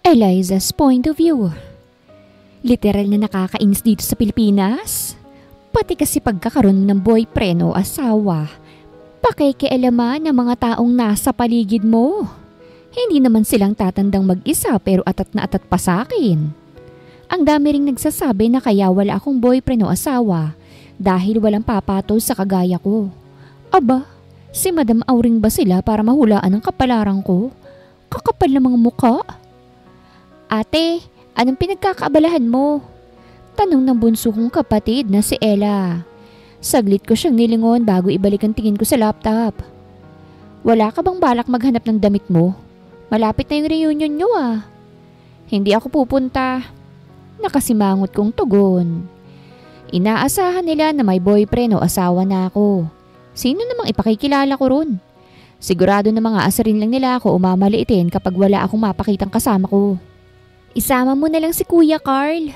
Eliza's point of view. Literal na nakakainis dito sa Pilipinas. Pati kasi pagkakaroon ng boyfriend o asawa, pakikialaman ng mga taong nasa paligid mo. Hindi naman silang tatandang mag-isa pero atat na atat pa sa akin. Ang dami ring nagsasabi na kaya wala akong boyfriend o asawa dahil walang papatol sa kagaya ko. Aba, si Madam Auring ba sila para mahulaan ang kapalaran ko? Kakapal na mga mukha. Ate, anong pinagkakaabalahan mo? Tanong ng bunso kong kapatid na si Ella. Saglit ko siyang nilingon bago ibalik ang tingin ko sa laptop. Wala ka bang balak maghanap ng damit mo? Malapit na yung reunion nyo ah. Hindi ako pupunta. Nakasimangot kong tugon. Inaasahan nila na may boyfriend o asawa na ako. Sino namang ipakikilala ko ron? Sigurado na mga asarin lang nila ako umamaliitin kapag wala akong mapakitang kasama ko. Isama mo na lang si Kuya Carl.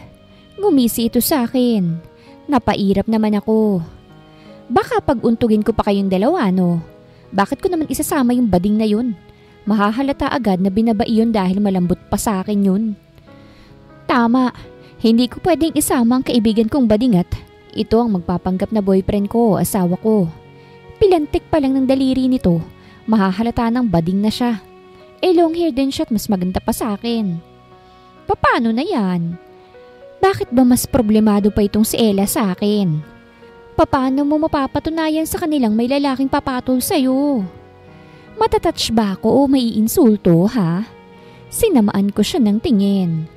Ngumisi ito sa akin. Napairap naman ako. Baka pag-untugin ko pa kayong dalawa, no? Bakit ko naman isasama yung bading na yun? Mahahalata agad na binabai yun dahil malambot pa sa akin yun. Tama, hindi ko pwedeng isama ang kaibigan kong bading at ito ang magpapanggap na boyfriend ko o asawa ko. Pilantik pa lang ng daliri nito, mahahalata ng bading na siya. Long hair din siya at mas maganda pa sa akin. Paano na yan? Bakit ba mas problemado pa itong si Ella sa akin? Paano mo mapapatunayan sa kanilang may lalaking papatol sa'yo? Matatouch ba ako o may insulto ha? Sinamaan ko siya ng tingin.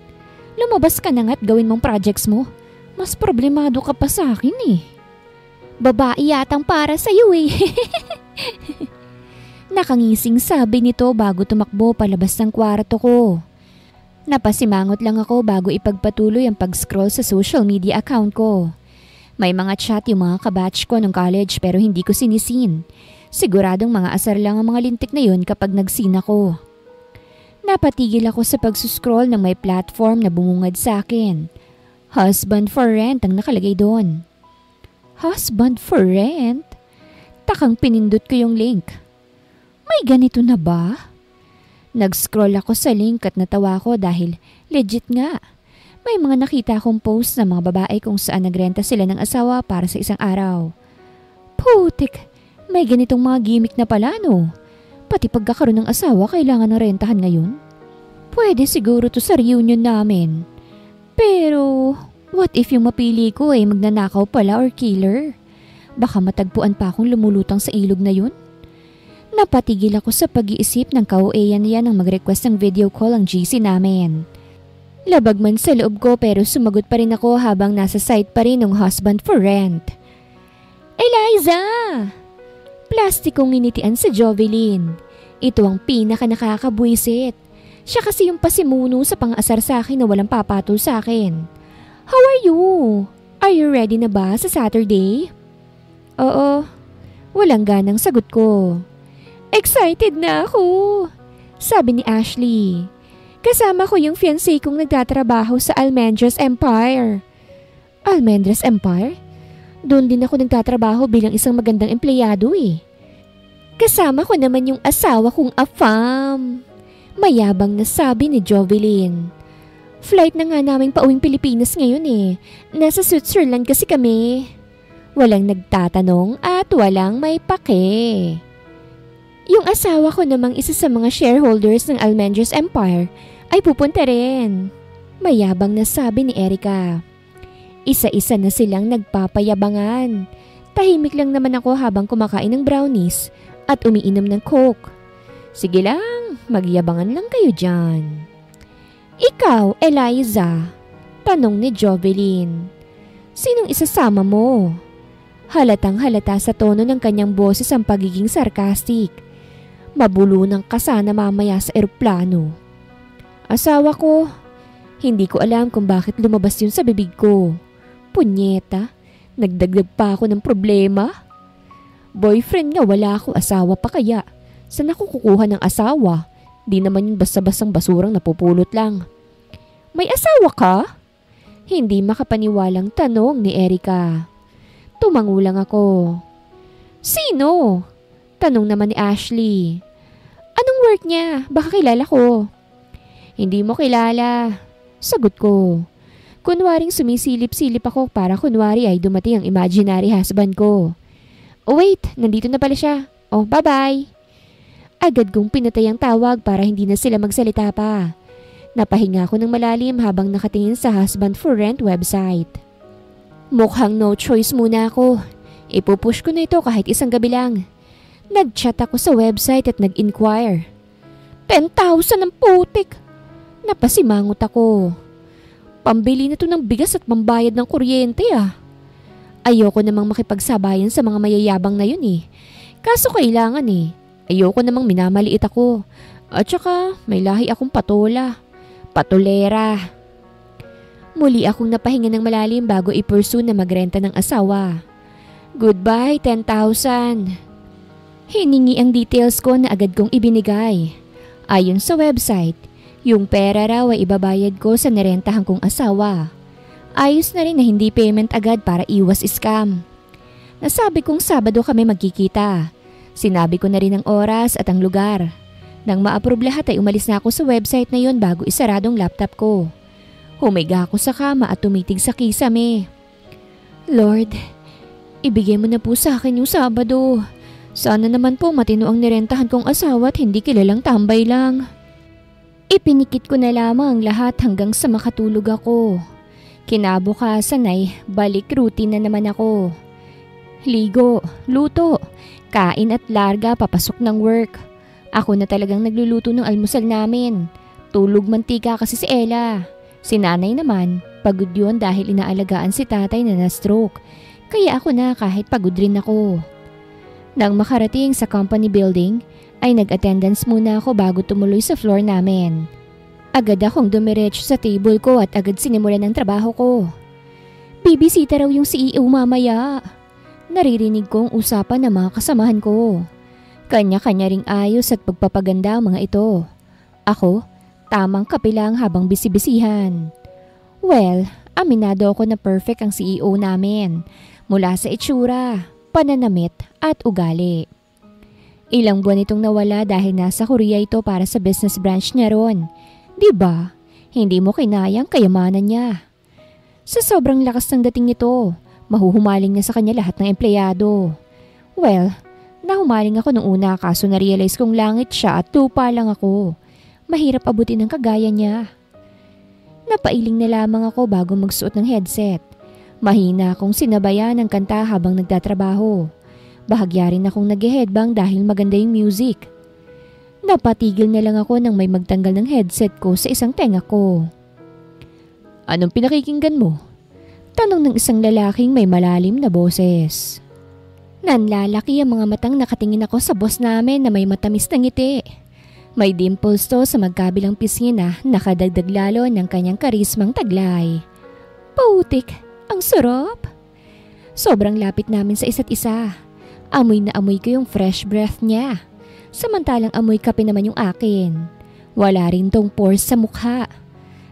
Lumabas ka na nga't gawin mong projects mo. Mas problemado ka pa sa akin eh. Babae yatang para sa'yo eh. Nakangising sabi nito bago tumakbo palabas ng kwarto ko. Napasimangot lang ako bago ipagpatuloy ang pag-scroll sa social media account ko. May mga chat yung mga kabatch ko nung college pero hindi ko sinisin. Siguradong mga asar lang ang mga lintik na yun kapag nagsin ako. Napatigil ako sa pag-scroll ng may platform na bumungad sa akin. Husband for rent ang nakalagay doon. Husband for rent? Takang pinindot ko yung link. May ganito na ba? Nag-scroll ako sa link at natawa ko dahil legit nga. May mga nakita akong post ng mga babae kung saan nagrenta sila ng asawa para sa isang araw. Putik, may ganitong mga gimmick na pala no. Pati pagkakaroon ng asawa kailangan ng rentahan ngayon. Pwede siguro to sa reunion namin. Pero what if yung mapili ko ay magnanakaw pala or killer? Baka matagpuan pa akong lumulutang sa ilog na yun. Napatigil ako sa pag-iisip ng kaueyan niya nang mag-request ng video call ang GC namin. Labag man sa loob ko pero sumagot pa rin ako habang nasa site pa rin ng husband for rent. Eliza! Plastikong nginitian sa Jovelyn. Ito ang pinaka nakakabwisit. Siya kasi yung pasimuno sa pang-asar sa akin na walang papatol sa akin. How are you? Are you ready na ba sa Saturday? Oo. Walang ganang sagot ko. Excited na ako, sabi ni Ashley. Kasama ko yung fiancé kong nagtatrabaho sa Almendras Empire. Almendras Empire? Doon din ako nagtatrabaho bilang isang magandang empleyado eh. Kasama ko naman yung asawa kong afam. Mayabang na sabi ni Jovelyn. Flight na nga naming pauwing Pilipinas ngayon eh. Nasa Switzerland kasi kami. Walang nagtatanong at walang may pake. Yung asawa ko namang isa sa mga shareholders ng Almendras Empire ay pupunta rin. Mayabang na sabi ni Erica. Isa-isa na silang nagpapayabangan. Tahimik lang naman ako habang kumakain ng brownies at umiinom ng Coke. Sige lang, magyabangan lang kayo dyan. Ikaw, Eliza, tanong ni Jovelyn. Sinong isasama mo? Halatang halata sa tono ng kanyang boses ang pagiging sarcastic. Mabulunang ka sana mamaya sa eroplano. Asawa ko. Hindi ko alam kung bakit lumabas yun sa bibig ko. Punyeta, nagdagdag pa ako ng problema. Boyfriend nga wala ako, asawa pa kaya. Saan ako kukuha ng asawa? Di naman yung basta-bastang basurang napupulot lang. May asawa ka? Hindi makapaniwalang tanong ni Erica. Tumangulang ako. Sino? Tanong naman ni Ashley. Anong work niya? Baka kilala ko. Hindi mo kilala. Sagot ko. Kunwaring sumisilip-silip ako para kunwari ay dumating ang imaginary husband ko. Oh wait, nandito na pala siya. Oh, bye-bye. Agad kong pinatay ang tawag para hindi na sila magsalita pa. Napahinga ako ng malalim habang nakatingin sa husband for rent website. Mukhang no choice muna ako. Ipupush ko na ito kahit isang gabi lang. Nag-chat ako sa website at nag-inquire. 10,000 ang putik! Napasimangot ako. Pambili na to ng bigas at pambayad ng kuryente ah. Ayoko namang makipagsabayan sa mga mayayabang na yun eh. Kaso kailangan eh. Ayoko namang minamaliit ako. At saka may lahi akong patola. Patolera. Muli akong napahinga ng malalim bago i-pursue na magrenta ng asawa. Goodbye, 10,000. Hiningi ang details ko na agad kong ibinigay. Ayon sa website, yung pera raw ay ibabayad ko sa narentahan kong asawa. Ayos na rin na hindi payment agad para iwas scam. Nasabi kong Sabado kami magkikita. Sinabi ko na rin ang oras at ang lugar. Nang ma-approve lahat ay umalis na ako sa website na yon bago isaradong laptop ko. Humiga ako sa kama at tumitig sa kisame. Lord, ibigay mo na po sa akin yung Sabado. Sana naman po matino ang nirentahan kong asawa at hindi kilalang tambay lang. Ipinikit ko na lamang ang lahat hanggang sa makatulog ako. Kinabukasan ay balik routine na naman ako. Ligo, luto, kain at larga papasok ng work. Ako na talagang nagluluto ng almusal namin. Tulog mantika kasi si Ella. Si nanay naman, pagod yun dahil inaalagaan si tatay na na-stroke. Kaya ako na kahit pagod rin ako. Nang makarating sa company building, ay nag-attendance muna ako bago tumuloy sa floor namin. Agad akong dumiretso sa table ko at agad sinimulan ang trabaho ko. Bibisita raw yung CEO mamaya. Naririnig kong usapan ng mga kasamahan ko. Kanya-kanya ring ayos at pagpapaganda ang mga ito. Ako, tamang kapilang habang bisibisihan. Well, aminado ako na perfect ang CEO namin. Mula sa itsura, pananamit at ugali. Ilang buwan itong nawala dahil nasa Korea ito para sa business branch niya ron. Diba? Hindi mo kinayang kayamanan niya. Sa sobrang lakas ng dating nito, mahuhumaling na sa kanya lahat ng empleyado. Well, nahumaling ako nung una kaso na-realize kong langit siya at lupa lang ako. Mahirap abutin ang kagaya niya. Napailing na lamang ako bago magsuot ng headset. Mahina akong sinabayan ng kanta habang nagtatrabaho. Bahagya rin akong nag-headbang dahil maganda yung music. Napatigil na lang ako nang may magtanggal ng headset ko sa isang tenga ko. Anong pinakikinggan mo? Tanong ng isang lalaking may malalim na boses. Nanlalaki ang mga matang nakatingin ako sa boss namin na may matamis na ngiti. May dimples to sa magkabilang pisngi na nakadagdag lalo ng kanyang karismang taglay. Putik, ang sarap! Sobrang lapit namin sa isa't isa. Amoy na amoy ko yung fresh breath niya. Samantalang amoy kape naman yung akin. Wala rin tong pores sa mukha.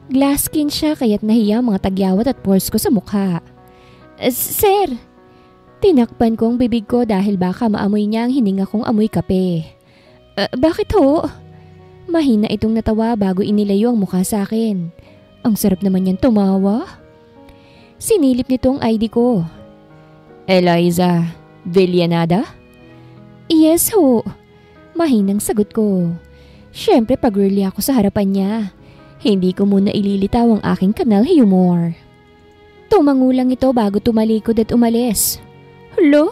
Glass skin siya kaya't nahiya mga tagyawat at pores ko sa mukha. Sir! Tinakpan ko ang bibig ko dahil baka maamoy niya ang hininga kong amoy kape. Bakit ho? Mahina itong natawa bago inilayo ang mukha sa akin. Ang sarap naman niyan tumawa. Sinilip nitong ID ko. Eliza Villanada? Yes ho. Mahinang sagot ko. Siyempre pag-girly ako sa harapan niya. Hindi ko muna ililitaw ang aking kanal humor. Tumangulang ito bago tumalikod at umalis. Hello?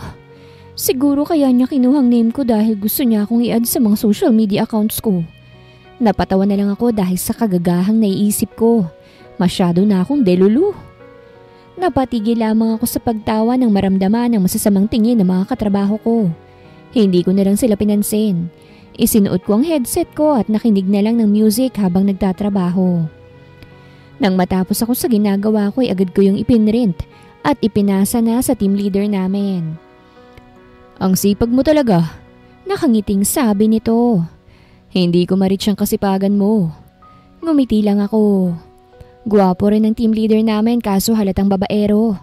Siguro kaya niya kinuhang name ko dahil gusto niya akong i-add sa mga social media accounts ko. Napatawa na lang ako dahil sa kagagahang naiisip ko. Masyado na akong delulu. Napatigil lamang ako sa pagtawa nang maramdaman ng masasamang tingin ng mga katrabaho ko. Hindi ko na lang sila pinansin. Isinuot ko ang headset ko at nakinig na lang ng music habang nagtatrabaho. Nang matapos ako sa ginagawa ko ay agad ko yung ipinrint at ipinasa na sa team leader namin. Ang sipag mo talaga, nakangiting sabi nito. Hindi ko ma-reach ang kasipagan mo. Ngumiti lang ako. Guwapo rin ang team leader namin kaso halatang babaero.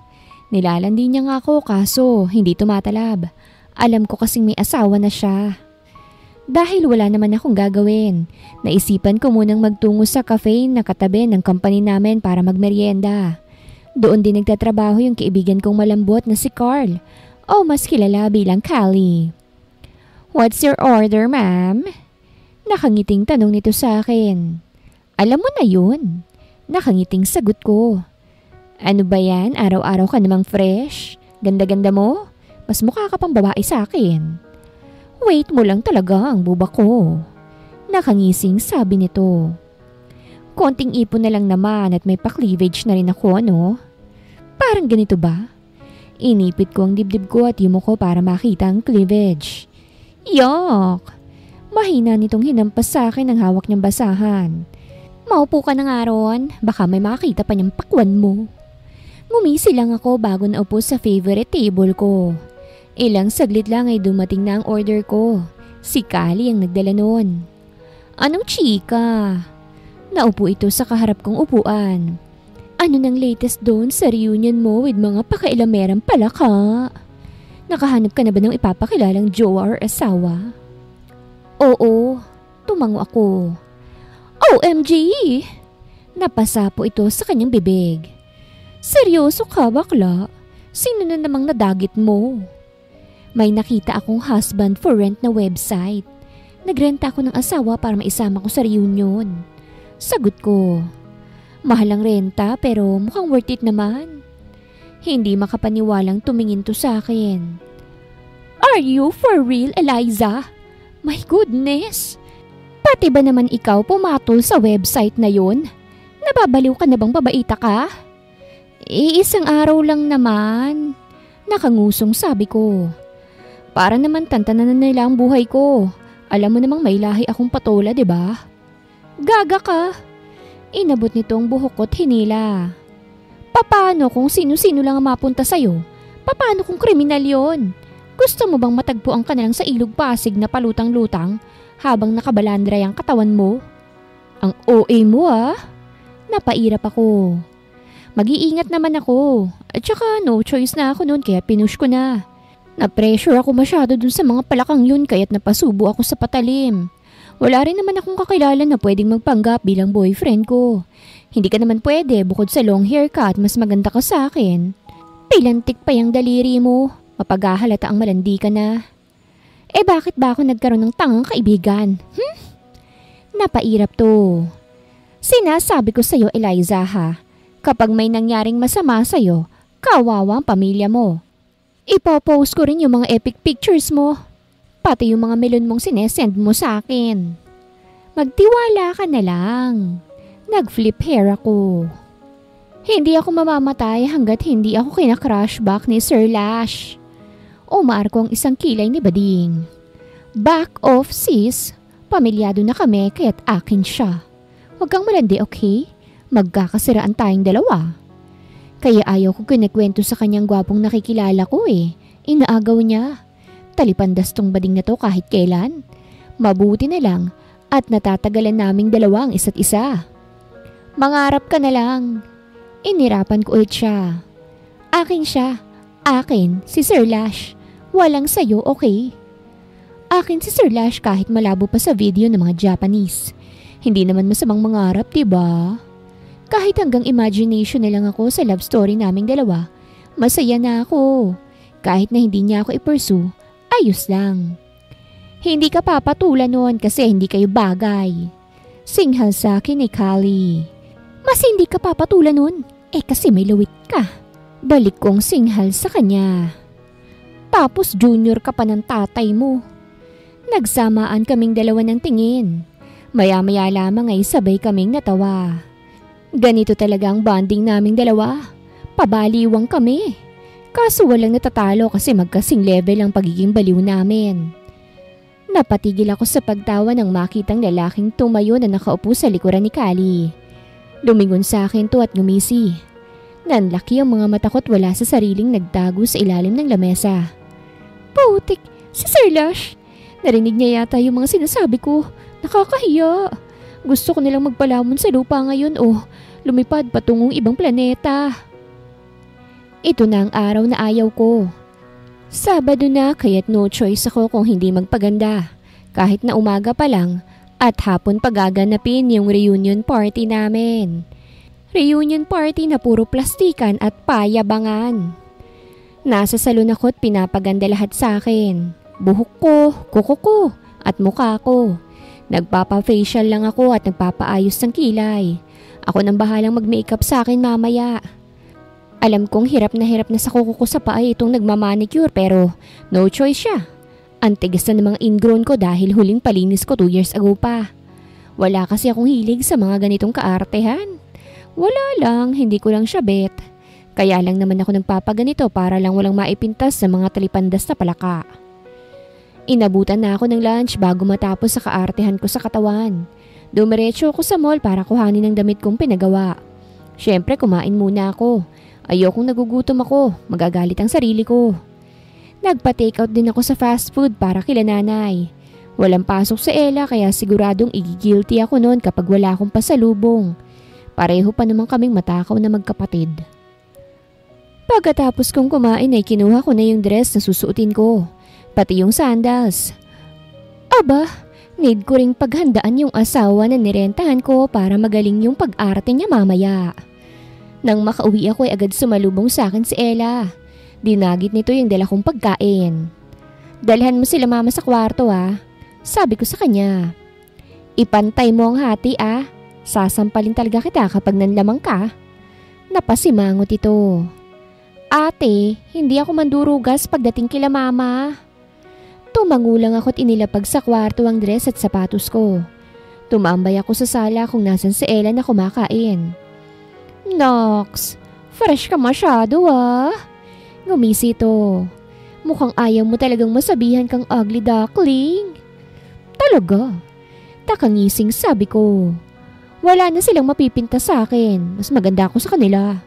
Nilalandi niya nga ako kaso hindi tumatalab. Alam ko kasing may asawa na siya. Dahil wala naman akong gagawin, naisipan ko munang magtungo sa cafe na katabi ng company namin para magmerienda. Doon din nagtatrabaho yung kaibigan kong malambot na si Carl, o mas kilala bilang Callie. "What's your order, ma'am?" Nakangiting tanong nito sa akin. "Alam mo na yun." Nakangiting sagot ko. "Ano ba yan? Araw-araw ka namang fresh. Ganda-ganda mo. Mas mukha ka pang babae sa akin." "Wait mo lang talaga ang buba ko." Nakangising sabi nito. "Konting ipon na lang naman at may pa-cleavage na rin ako, ano?" Parang ganito ba? Inipit ko ang dibdib ko at yumo ko para makita ang cleavage. Yuck! Mahina nitong hinampas sa akin ang hawak niyang basahan. "Maupo ka na nga ron, baka may makita pa niyang pakwan mo." Ngumisi lang ako bago naupo sa favorite table ko. Ilang saglit lang ay dumating na ang order ko. Si Callie ang nagdala noon. "Anong chika?" Naupo ito sa kaharap kong upuan. "Ano nang latest doon sa reunion mo with mga pakailamerang palaka? Nakahanap ka na ba ng ipapakilalang jowa or asawa?" "Oo," tumango ako. "OMG!" Napasapo ito sa kanyang bibig. "Seryoso ka, bakla? Sino na namang nadagit mo?" "May nakita akong husband for rent na website. Nagrenta ako ng asawa para maisama ko sa reunion." Sagot ko. Mahal ang renta pero mukhang worth it naman. Hindi makapaniwalang tumingin to sa akin. "Are you for real, Eliza? My goodness! Pati ba naman ikaw pumatol sa website na yun? Nababaliw ka na bang babaita ka?" "Isang araw lang naman." Nakangusong sabi ko. "Para naman tantanan na nila ang buhay ko. Alam mo namang may lahi akong patola, di ba?" "Gaga ka." Inabot nitong buhok ko't hinila. "Paano kung sino-sino lang ang mapunta sa'yo? Paano kung kriminal yon? Gusto mo bang matagpuan ka na lang sa ilog Pasig na palutang-lutang habang nakabalandray ang katawan mo?" "Ang OA mo ah." Napairap ako. Mag-iingat naman ako. At saka no choice na ako noon kaya pinush ko na. Na-pressure ako masyado dun sa mga palakang yun kaya't napasubo ako sa patalim. Wala rin naman akong kakilala na pwedeng magpanggap bilang boyfriend ko. Hindi ka naman pwede bukod sa long haircut mas maganda ka sa akin. Pilantik pa yung daliri mo. Mapaghahalata ang malandi ka na. Bakit ba ako nagkaroon ng tangang kaibigan? Napairap to. Sinasabi ko sa'yo, Eliza ha. Kapag may nangyaring masama sa'yo, kawawa ang pamilya mo. Ipopost ko rin yung mga epic pictures mo. Pati yung mga melon mong sinesend mo sa akin. Magtiwala ka na lang. Nag-flip hair ako. Hindi ako mamamatay hanggat hindi ako kinakrush back ni Sir Lash. Umar ko ang isang kilay ni Bading. "Back off sis. Pamilyado na kami kaya't akin siya. Huwag kang malandi, okay? Magkakasiraan tayong dalawa." Kaya ayaw ko kinikwento sa kanyang gwapong nakikilala ko eh. Inaagaw niya. Talipandas tong Bading na to kahit kailan. Mabuti na lang at natatagalan naming dalawa ang isa't isa. "Mangarap ka na lang." Inirapan ko ulit siya. "Akin siya. Akin, si Sir Lash. Walang sayo, okay?" Akin si Sir Lash kahit malabo pa sa video ng mga Japanese. Hindi naman masamang mangarap, diba? Kahit hanggang imagination na lang ako sa love story naming dalawa, masaya na ako. Kahit na hindi niya ako i-pursue, ayos lang. "Hindi ka papatulan noon kasi hindi kayo bagay." Singhal sa akin ni Callie. "Mas hindi ka papatulan noon, kasi may lawit ka." Balik kong singhal sa kanya. "Tapos junior ka pa ng tatay mo." Nagsamaan kaming dalawa ng tingin. Maya-maya lamang ay sabay kaming natawa. Ganito talaga ang bonding naming dalawa. Pabaliwang kami. Kaso walang natatalo kasi magkasing level ang pagiging baliw namin. Napatigil ako sa pagtawa nang makitang lalaking tumayo na nakaupo sa likuran ni Callie. Lumingon sa akin to at ngumisi. Nanlaki ang mga mata ko't wala sa sariling nagtago sa ilalim ng lamesa. "Putik, si Sir Lash." Narinig niya yata yung mga sinasabi ko. Nakakahiya. Gusto ko nilang magpalamon sa lupa ngayon o lumipad patungong ibang planeta. Ito na ang araw na ayaw ko. Sabado na kaya't no choice ako kung hindi magpaganda. Kahit na umaga pa lang at hapon pagaganapin yung reunion party namin. Reunion party na puro plastikan at payabangan. Nasa salon ako at pinapaganda lahat sa akin. Buhok ko, kuko ko, at mukha ko. Nagpapa-facial lang ako at nagpapaayos ng kilay. Ako nang bahalang mag-makeup sa akin mamaya. Alam kong hirap na sa kuko ko sa paa itong nagmamanicure pero no choice siya. Ang tigas na ng mga ingrown ko dahil huling palinis ko 2 years ago pa. Wala kasi akong hilig sa mga ganitong kaartehan. Wala lang, hindi ko lang siya bet. Kaya lang naman ako nagpapaganito para lang walang maipintas sa mga talipandas na palaka. Inabutan na ako ng lunch bago matapos sa kaartehan ko sa katawan. Dumiretso ako sa mall para kuhanin ang damit kong pinagawa. Siyempre kumain muna ako. Ayokong nagugutom ako, magagalit ang sarili ko. Nagpa-take out din ako sa fast food para kila nanay. Walang pasok sa Ella kaya siguradong igigilty ako noon kapag wala akong pasalubong. Pareho pa naman kaming matakaw na magkapatid. Pagkatapos kong kumain ay kinuha ko na yung dress na susuotin ko, pati yung sandals. Aba, need ko ring paghandaan yung asawa na nirentahan ko para magaling yung pag-arte niya mamaya. Nang makauwi ako ay agad sumalubong sa akin si Ella. Dinagit nito yung dala kong pagkain. Dalhan mo sila mama sa kwarto sabi ko sa kanya. Ipantay mo ang hati sasampalin talaga kita kapag nanlamang ka. Napasimangot ito. Ate, hindi ako mandurugas pagdating kila mama. Tumangulang ako at inilapag sa kwarto ang dress at sapatos ko. Tumambay ako sa sala kung nasan si Ella na kumakain. Nox, fresh ka masyado Ngumisi ito. Mukhang ayaw mo talagang masabihan kang ugly duckling. Talaga? Takangising sabi ko. Wala na silang mapipinta sa akin. Mas maganda ako sa kanila.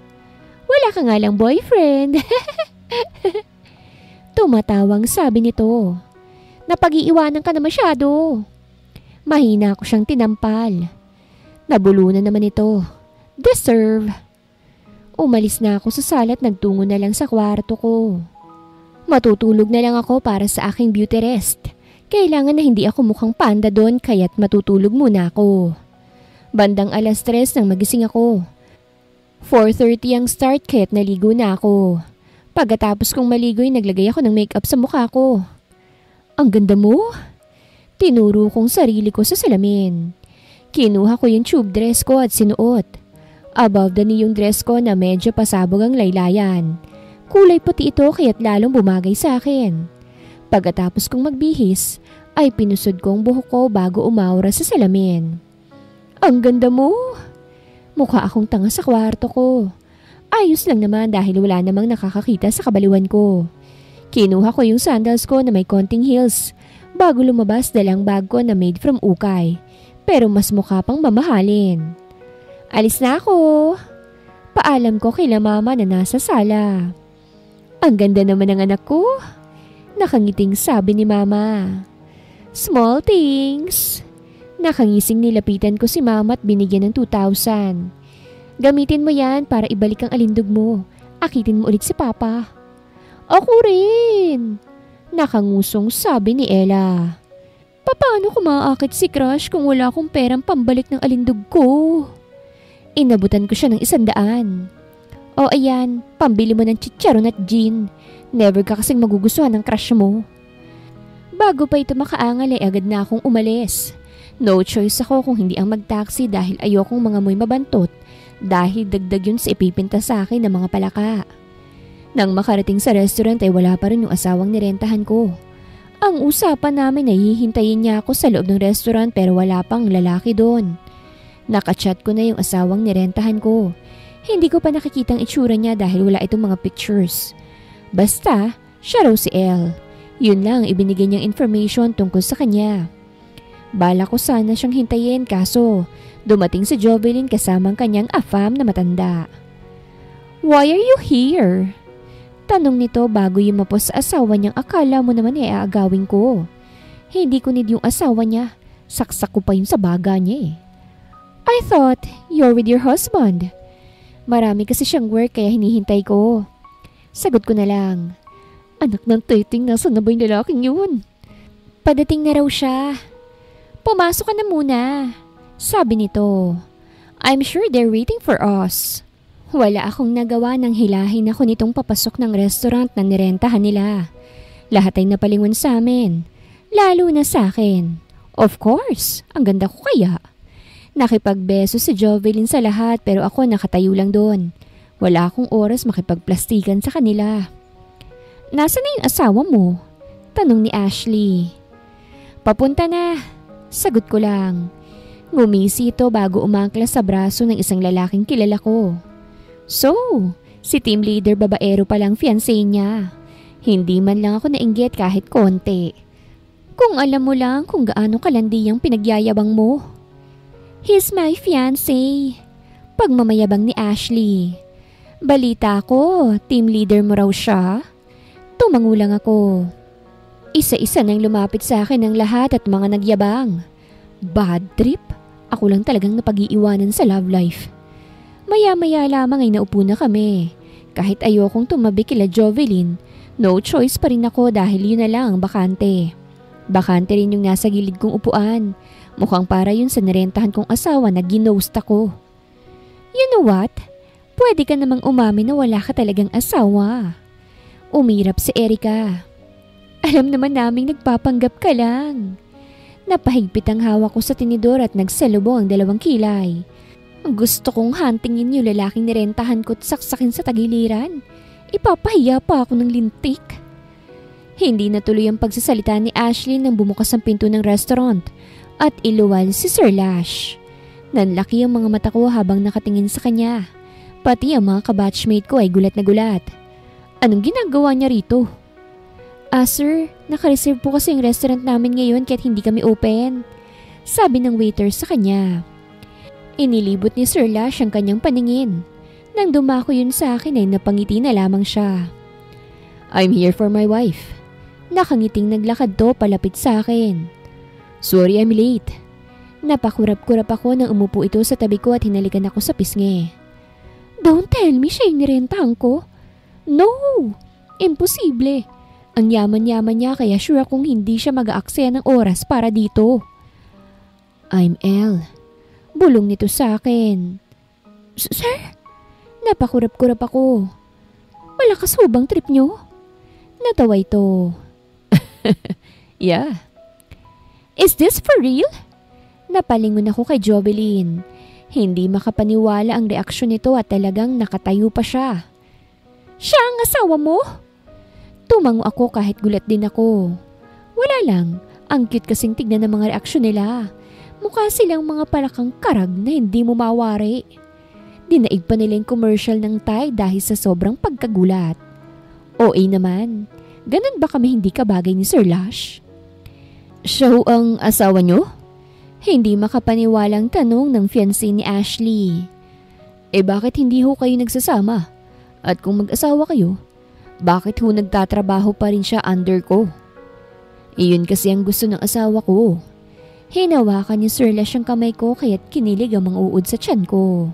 Wala ka nga lang boyfriend. Tumatawang sabi nito. Napag-iiwanan ka na masyado. Mahina ako siyang tinampal. Nabulunan naman ito. Deserve. Umalis na ako sa sala at nagtungo na lang sa kwarto ko. Matutulog na lang ako para sa aking beauty rest. Kailangan na hindi ako mukhang panda doon kaya't matutulog muna ako. Bandang 3:00 nang magising ako. 4:30 ang start kaya't naligo na ako. Pagkatapos kong maligo'y naglagay ako ng makeup sa mukha ko. Ang ganda mo? Tinuro kong sarili ko sa salamin. Kinuha ko yung tube dress ko at sinuot. Above the knee yung dress ko na medyo pasabog ang laylayan. Kulay puti ito kaya't lalong bumagay sa akin. Pagkatapos kong magbihis, ay pinusod ko ang buhok ko bago umawra sa salamin. Ang ganda mo! Mukha akong tanga sa kwarto ko. Ayos lang naman dahil wala namang nakakakita sa kabaliwan ko. Kinuha ko yung sandals ko na may konting heels. Bago lumabas dalang bag ko na made from ukay. Pero mas mukha pang mamahalin. Alis na ako. Paalam ko kila mama na nasa sala. Ang ganda naman ng anak ko. Nakangiting sabi ni mama. Small things. Nakangising nilapitan ko si mama at binigyan ng 2,000. Gamitin mo yan para ibalik ang alindog mo. Akitin mo ulit si papa. Ako rin. Nakangusong sabi ni Ella. Paano ko maaakit si Crush kung wala akong perang pambalik ng alindog ko? Inabutan ko siya ng 100. O ayan, pambili mo ng chicharon at gin. Never ka kasing magugustuhan ng crush mo. Bago pa ito makaangal ay agad na akong umalis. No choice ako kung hindi ang mag-taxi dahil ayokong mga moy mabantot dahil dagdag yun sa ipipinta sa akin ng mga palaka. Nang makarating sa restaurant ay wala pa rin yung asawang nirentahan ko. Ang usapan namin ay hihintayin niya ako sa loob ng restaurant pero wala pang lalaki doon. Nakachat ko na yung asawang nirentahan ko. Hindi ko pa nakikitang itsura niya dahil wala itong mga pictures. Basta, siya raw si Elle. Yun lang ibinigay niyang information tungkol sa kanya. Bala ko sana siyang hintayin kaso dumating si Jovelyn kasamang kanyang afam na matanda. Why are you here? Tanong nito bago yumapos sa asawa niyang akala mo naman ay aagawin ko. Hindi ko need yung asawa niya. Saksak ko pa yun sa baga niya I thought you're with your husband. Marami kasi siyang work kaya hinihintay ko. Sagot ko na lang. Anak ng titing, nasa na ba yung lalaking yun? Padating na raw siya. Pumasok ka na muna, sabi nito. I'm sure they're waiting for us. Wala akong nagawa nang hilahin ako nitong papasok ng restaurant na nirentahan nila. Lahat ay napalingon sa amin, lalo na sa akin. Of course, ang ganda ko kaya. Nakipagbeso si Jovelyn sa lahat pero ako nakatayo lang doon. Wala akong oras makipagplastikan sa kanila. Nasaan na yung asawa mo? Tanong ni Ashley. Papunta na, sagot ko lang. Ngumisi ito bago umangkla sa braso ng isang lalaking kilala ko. So, si team leader babaero palang fiancé niya. Hindi man lang ako nainggit kahit konti. Kung alam mo lang kung gaano kalandi ang pinagyayabang mo. He's my fiancé. Pagmamayabang ni Ashley. Balita ko, team leader mo raw siya. Tumangulang ako. Isa-isa nang lumapit sa akin ang lahat at mga nagyabang. Bad trip? Ako lang talagang napag-iiwanan sa love life. Maya-maya lamang ay naupo na kami. Kahit ayokong tumabi kila Jovelyn, no choice pa rin ako dahil yun na lang ang bakante. Bakante rin yung nasa gilid kong upuan. Mukhang para yun sa narentahan kong asawa na ginost ako. You know what? Pwede ka namang umamin na wala ka talagang asawa. Umirap si Erica. Alam naman naming nagpapanggap ka lang. Napahigpit ang hawak ko sa tinidor at nagsalubong ang dalawang kilay. Gusto kong huntingin yung lalaking nirentahan ko at saksakin sa tagiliran. Ipapahiya pa ako ng lintik. Hindi natuloy ang pagsasalita ni Ashley nang bumukas ang pinto ng restaurant at iluwal si Sir Lash. Nanlaki ang mga mata ko habang nakatingin sa kanya. Pati ang mga kabatchmate ko ay gulat na gulat. Anong ginagawa niya rito? Sir, naka-reserve po kasi yung restaurant namin ngayon kahit hindi kami open. Sabi ng waiter sa kanya. Inilibot ni Sir Lash ang kanyang paningin. Nang dumako yun sa akin ay napangiti na lamang siya. I'm here for my wife. Nakangiting naglakad to palapit sa akin. Sorry I'm late. Napakurap-kurap ako nang umupo ito sa tabi ko at hinalikan ako sa pisngi. Don't tell me siya yung nirentahan ko. No! Imposible. Ang yaman-yaman niya kaya sure akong hindi siya mag-aaksaya ng oras para dito. I'm Elle. Bulong nito sa akin. Sir? Napakurap-kurap ako. Malakas ho bang trip niyo? Natawa ito. Yeah. Is this for real? Napalingon ako kay Jovelyn. Hindi makapaniwala ang reaksyon nito at talagang nakatayo pa siya. Siya ang asawa mo? Tumango ako kahit gulat din ako. Wala lang, ang cute kasing tignan ng mga reaksyon nila. Mukha silang mga palakang karag na hindi mo mawari. Dinaig pa nila yung commercial ng Thai dahil sa sobrang pagkagulat. OA naman, ganun ba kami hindi kabagay ni Sir Lash? Siya ho ang asawa niyo? Hindi makapaniwalang tanong ng fiancé ni Ashley. Bakit hindi ho kayo nagsasama? At kung mag-asawa kayo, bakit ho nagtatrabaho pa rin siya under ko? Iyon kasi ang gusto ng asawa ko. Hinawakan ni Sir Lash ang kamay ko kaya't kinilig ang mga uod sa tiyan ko.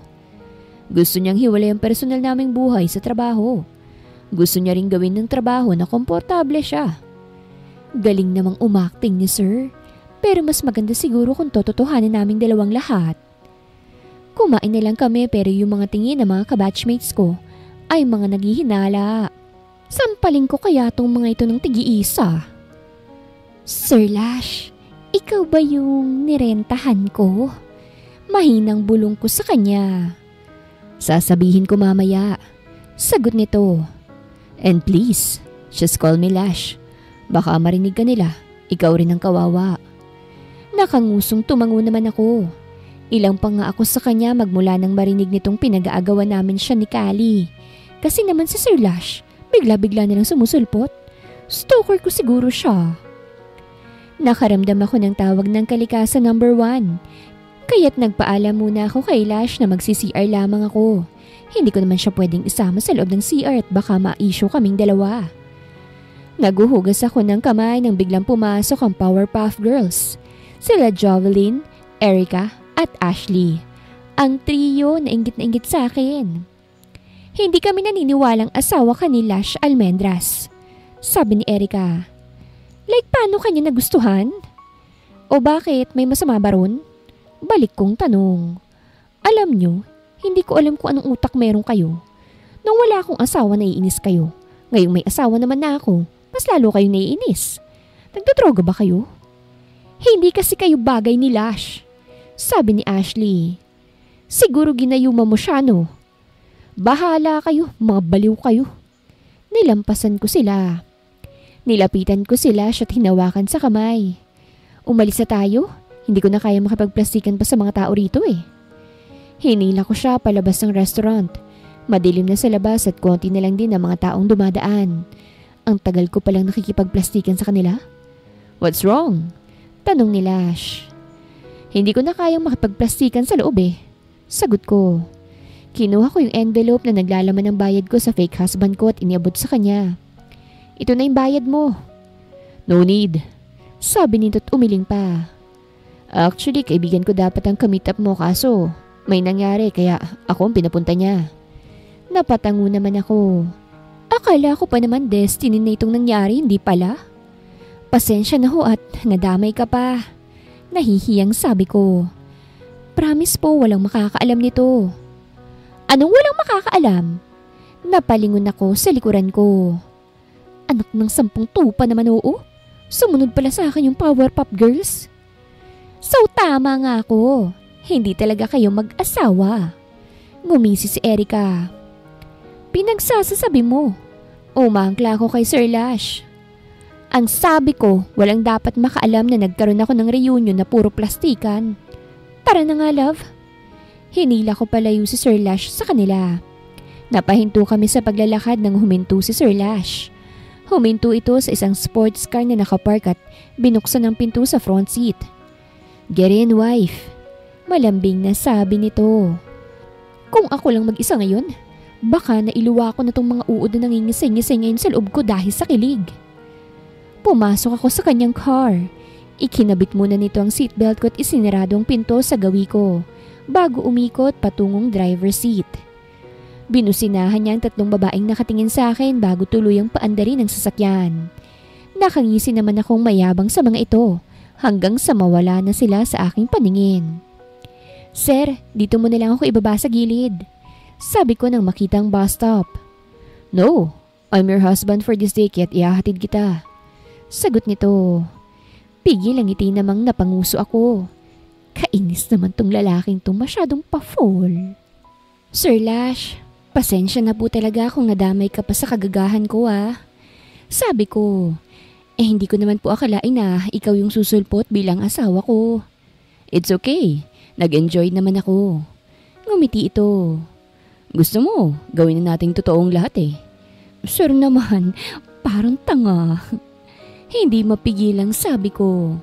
Gusto niyang hiwalay ang personal naming buhay sa trabaho. Gusto niya ring gawin ng trabaho na komportable siya. Galing namang umakting ni Sir. Pero mas maganda siguro kung tototohanin naming dalawang lahat. Kumain na lang kami pero yung mga tingin ng mga kabatchmates ko ay mga naghihinala. Sampaling ko kaya tong mga ito ng tigi-isa? Sir Lash, ikaw ba yung nirentahan ko? Mahinang bulong ko sa kanya. Sasabihin ko mamaya. Sagot nito. And please, just call me Lash. Baka marinig ka nila, ikaw rin ang kawawa. Nakangusong tumango naman ako. Ilang pa nga ako sa kanya magmula nang marinig nitong pinag-aagawan namin siya ni Kali. Kasi naman si Sir Lash, bigla-bigla nilang sumusulpot. Stalker ko siguro siya. Nakaramdam ako ng tawag ng kalikasan number 1. Kaya't nagpaalam muna ako kay Lash na magsi-CR lamang ako. Hindi ko naman siya pwedeng isama sa loob ng CR at baka ma-issue kaming dalawa. Naguhugas ako ng kamay nang biglang pumasok ang Powerpuff Girls. Sila Jovelyn, Erica at Ashley. Ang trio na inggit sa akin. Hindi kami naniniwalang asawa ka ni Lash Almendras. Sabi ni Erica. Like paano kanya nagustuhan? O bakit, may masama ba ron? Balik kong tanong. Alam nyo, hindi ko alam kung anong utak meron kayo. Nung wala akong asawa, naiinis kayo. Ngayong may asawa naman na ako, mas lalo kayo naiinis. Nagdodroga ba kayo? Hindi kasi kayo bagay ni Lash. Sabi ni Ashley. Siguro ginayuma mo siya, no? Bahala kayo, mga baliw kayo. Nilampasan ko sila. Nilapitan ko sila at hinawakan sa kamay. Umalis na tayo? Hindi ko na kaya makipagplastikan pa sa mga tao rito eh. Hinila ko siya palabas ng restaurant. Madilim na sa labas at konti na lang din ang mga taong dumadaan. Ang tagal ko palang nakikipagplastikan sa kanila. What's wrong? Tanong ni Lash. Hindi ko na kayang makipagplastikan sa loob eh. Sagot ko. Kinuha ko yung envelope na naglalaman ng bayad ko sa fake husband ko at iniabot sa kanya. Ito na yung bayad mo. No need. Sabi nito at umiling pa. Actually, kaibigan ko dapat ang kamit up mo kaso may nangyari kaya ako ang pinapunta niya. Napatango naman ako. Akala ko pa naman destiny na itong nangyari, hindi pala. Pasensya na ho at nadamay ka pa. Nahihiyang sabi ko. Promise po walang makakaalam nito. Anong walang makakaalam? Napalingon ako sa likuran ko. Anak ng 10 tupa naman oo. Sumunod pala sa akin yung Powerpuff Girls. So tama nga ako. Hindi talaga kayo mag-asawa. Ngumisi si Erica. Pinagsasasabi mo. Umangkla ako kay Sir Lash. Ang sabi ko, walang dapat makaalam na nagkaroon ako ng reunion na puro plastikan. Tara na nga love. Hinila ko palayo si Sir Lash sa kanila. Napahinto kami sa paglalakad nang huminto si Sir Lash. Huminto ito sa isang sports car na nakapark at binuksan ang pinto sa front seat. Get in, wife. Malambing na sabi nito. Kung ako lang mag-isa ngayon, baka nailuwa ko na tong mga uod na nangingisay-ngisay ngayon sa loob ko dahil sa kilig. Pumasok ako sa kanyang car. Ikinabit muna nito ang seatbelt ko at isinarado ang pinto sa gawi ko bago umikot patungong driver's seat. Binusinahan niya ang 3 babaeng nakatingin sa akin bago tuluyang paandarin ang sasakyan. Nakangisi naman akong mayabang sa mga ito hanggang sa mawala na sila sa aking paningin. Sir, dito mo na lang ako ibaba sa gilid. Sabi ko nang makita ang bus stop. No, I'm your husband for this day kaya't ihahatid kita. Sagot nito. Pigil ang ngiti namang napanguso ako. Kainis naman tong lalaking to, masyadong pa-fall. Sir Lash, pasensya na po talaga kung nadamay ka pa sa kagagahan ko ah. Sabi ko, hindi ko naman po akalain na ikaw yung susulpot bilang asawa ko. It's okay, nag-enjoy naman ako. Ngumiti ito. Gusto mo, gawin na nating totoong lahat eh. Sir naman, parang tanga. Hindi mapigilang sabi ko.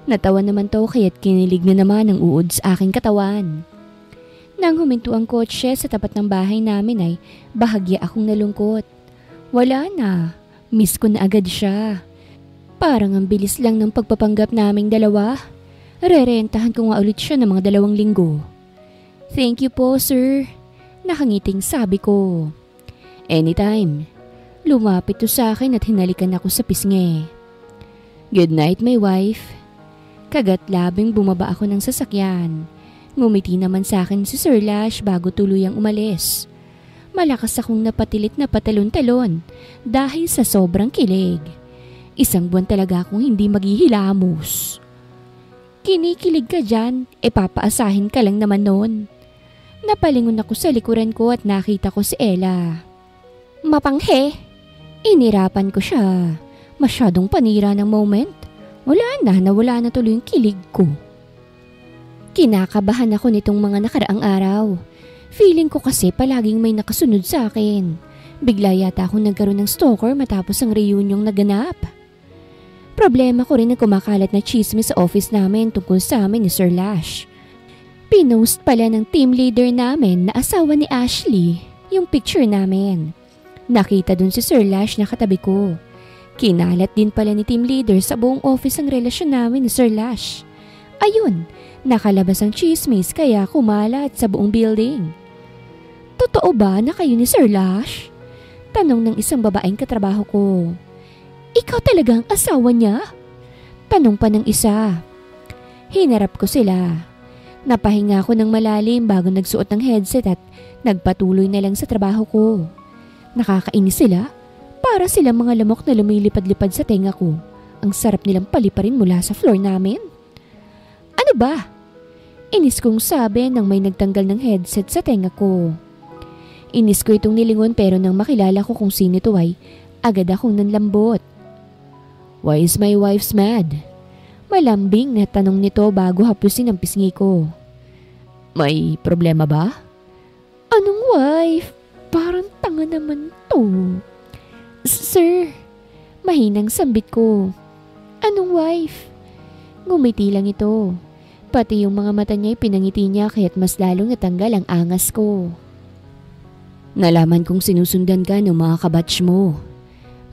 Natawa naman to kaya't kinilig na naman ang uod sa aking katawan. Nang huminto ang kotse sa tapat ng bahay namin ay bahagya akong nalungkot. Wala na, miss ko na agad siya. Parang ang bilis lang ng pagpapanggap naming dalawa. Rerentahan ko nga ulit siya ng mga 2 linggo. Thank you po sir, nakangiting sabi ko. Anytime. Lumapit to sa akin at hinalikan ako sa pisngi. Good night my wife. Kagat-labing bumaba ako ng sasakyan. Ngumiti naman sa akin si Sir Lash bago tuluyang umalis. Malakas akong napatilit na patalon-talon dahil sa sobrang kilig. 1 buwan talaga akong hindi maghihilamos. Kinikilig ka dyan, papaasahin ka lang naman noon. Napalingon ako sa likuran ko at nakita ko si Ella. Mapanghe! Inirapan ko siya. Masyadong panira ng moment. Nawala na tuloy yung kilig ko. Kinakabahan ako nitong mga nakaraang araw. Feeling ko kasi palaging may nakasunod sa akin. Bigla yata akong nagkaroon ng stalker matapos ang reunion naganap. Problema ko rin na kumakalat na chismis sa office namin tungkol sa amin ni Sir Lash. Pinost pala ng team leader namin na asawa ni Ashley yung picture namin. Nakita dun si Sir Lash na katabi ko. Kinalat din pala ni team leader sa buong office ang relasyon namin ni Sir Lash. Ayun, nakalabas ang chismis kaya kumalat sa buong building. Totoo ba na kayo ni Sir Lash? Tanong ng isang babaeng katrabaho ko. Ikaw talagang asawa niya? Tanong pa ng isa. Hinarap ko sila. Napahinga ako ng malalim bago nagsuot ng headset at nagpatuloy na lang sa trabaho ko. Nakakainis sila. Para silang mga lamok na lumilipad-lipad sa tenga ko. Ang sarap nilang paliparin mula sa floor namin. Ano ba? Inis kong sabi nang may nagtanggal ng headset sa tenga ko. Inis ko itong nilingon pero nang makilala ko kung sino ito ay agad akong nanlambot. Why is my wife's mad? Malambing na tanong nito bago hapusin ang pisngi ko. May problema ba? Anong wife? Parang tanga naman to. Sir, mahinang sambit ko. Anong wife? Ngumiti lang ito. Pati yung mga mata niya ay pinangiti niya kaya't mas lalong natanggal ang angas ko. Nalaman kong sinusundan ka ng mga kabatch mo.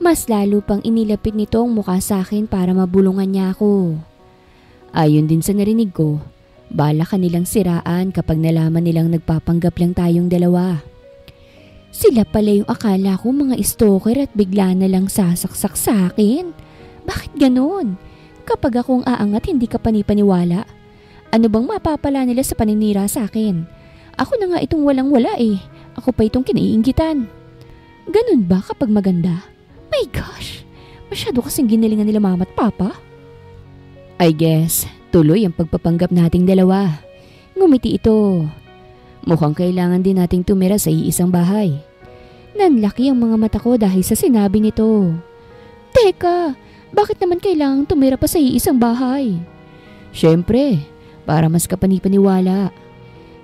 Mas lalo pang inilapit nito ang mukha sa akin para mabulungan niya ako. Ayon din sa narinig ko, bala kanilang siraan kapag nalaman nilang nagpapanggap lang tayong dalawa. Sila pala yung akala ko mga stalker at bigla na lang sasaksak sa akin. Bakit ganon? Kapag akong aangat hindi ka panipaniwala. Ano bang mapapala nila sa paninira sa akin? Ako na nga itong walang-wala eh. Ako pa itong kinaiinggitan. Ganon ba kapag maganda? My gosh, masyado kasing ginalingan nila mama at papa. I guess, tuloy ang pagpapanggap nating dalawa. Ngumiti ito. Mukhang kailangan din nating tumira sa iisang bahay. Nanlaki ang mga mata ko dahil sa sinabi nito. Teka, bakit naman kailangan tumira pa sa iisang bahay? Siyempre, para mas kapanipaniwala.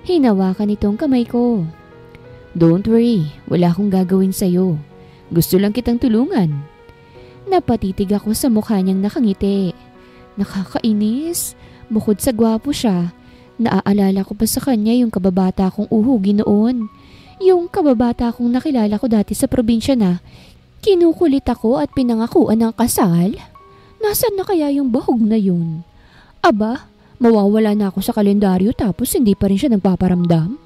Hinawakan itong kamay ko. Don't worry, wala akong gagawin sa'yo. Gusto lang kitang tulungan. Napatitig ako sa mukha niyang nakangiti. Nakakainis. Bukod sa gwapo siya, naaalala ko pa sa kanya yung kababata kong uhugi noon. Yung kababata kong nakilala ko dati sa probinsya na kinukulit ako at pinangakuan ng kasal. Nasaan na kaya yung bahog na yun? Aba, mawawala na ako sa kalendaryo tapos hindi pa rin siya nagpaparamdam.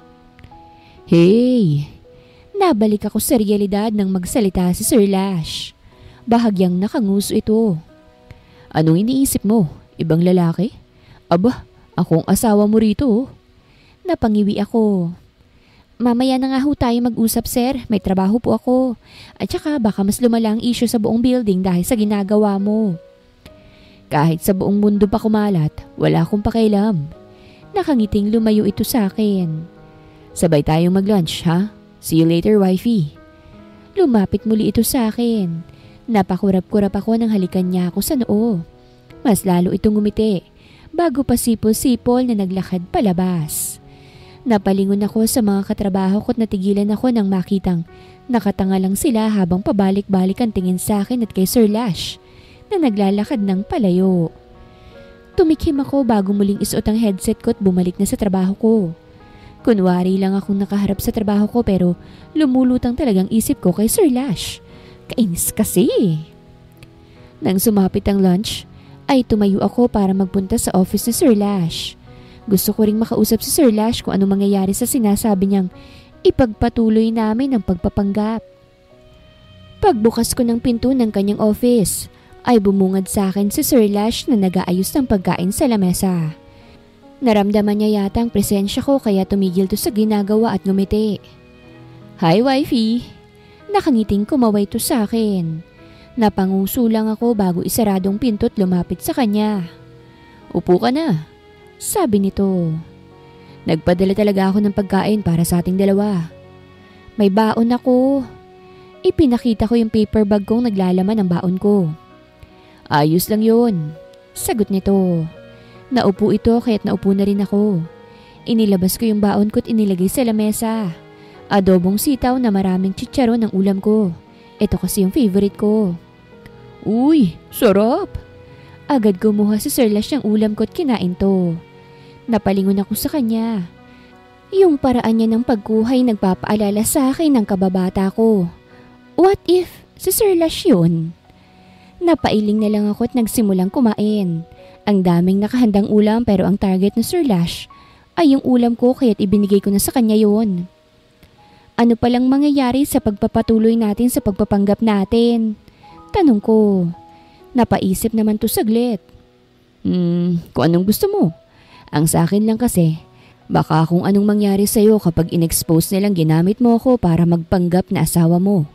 Hey! Nabalik ako sa realidad nang magsalita si Sir Lash. Bahagyang nakanguso ito. Anong iniisip mo? Ibang lalaki? Aba, akong asawa mo rito. Napangiwi ako. Mamaya na nga ho tayo mag-usap, sir. May trabaho po ako. At saka baka mas lumala ang issue sa buong building dahil sa ginagawa mo. Kahit sa buong mundo pa kumalat, wala akong pakialam. Nakangiting lumayo ito sa akin. Sabay tayong mag-lunch, ha? See you later, wifey. Lumapit muli ito sa akin. Napakurap-kurap ako nang halikan niya ako sa noo. Mas lalo itong ngumiti, bago pa sipol-sipol na naglakad palabas. Napalingon ako sa mga katrabaho ko't natigilan ako nang makitang nakatanga lang sila habang pabalik-balik ang tingin sa akin at kay Sir Lash na naglalakad ng palayo. Tumikhim ako bago muling isuot ang headset ko at bumalik na sa trabaho ko. Kunwari lang akong nakaharap sa trabaho ko pero lumulutang talagang isip ko kay Sir Lash. Kainis kasi. Nang sumapit ang lunch, ay tumayo ako para magpunta sa office ni Sir Lash. Gusto ko ring makausap si Sir Lash kung anong mangyayari sa sinasabi niyang ipagpatuloy namin ang pagpapanggap. Pagbukas ko ng pinto ng kanyang office, ay bumungad sa akin si Sir Lash na nag-aayos ng pagkain sa lamesa. Naramdaman niya yata ang presensya ko kaya tumigil to sa ginagawa at ngumiti. Hi, wifey! Nakangiting kumaway to sa akin. Napanguso lang ako bago isaradong pinto at lumapit sa kanya. Upo ka na, sabi nito. Nagpadala talaga ako ng pagkain para sa ating dalawa. May baon ako. Ipinakita ko yung paper bag kong naglalaman ng baon ko. Ayos lang yun, sagot nito. Naupo ito kaya't naupo na rin ako. Inilabas ko yung baon ko't inilagay sa lamesa. Adobong sitaw na maraming chicharon ang ulam ko. Ito kasi yung favorite ko. Uy, sarap! Agad kumuha si Sir Lash ng ulam ko't kinain to. Napalingon ako sa kanya. Yung paraan niya ng pagkuhay nagpapaalala sa akin ng kababata ko. What if si Sir Lash yun? Napailing na lang ako at nagsimulang kumain. Ang daming nakahandang ulam pero ang target ni Sir Lash ay yung ulam ko kaya't ibinigay ko na sa kanya yon. Ano palang mangyayari sa pagpapatuloy natin sa pagpapanggap natin? Tanong ko. Napaisip naman to saglit. Kung anong gusto mo. Ang sa akin lang kasi, baka kung anong mangyari sa'yo kapag in-expose nilang ginamit mo ako para magpanggap na asawa mo.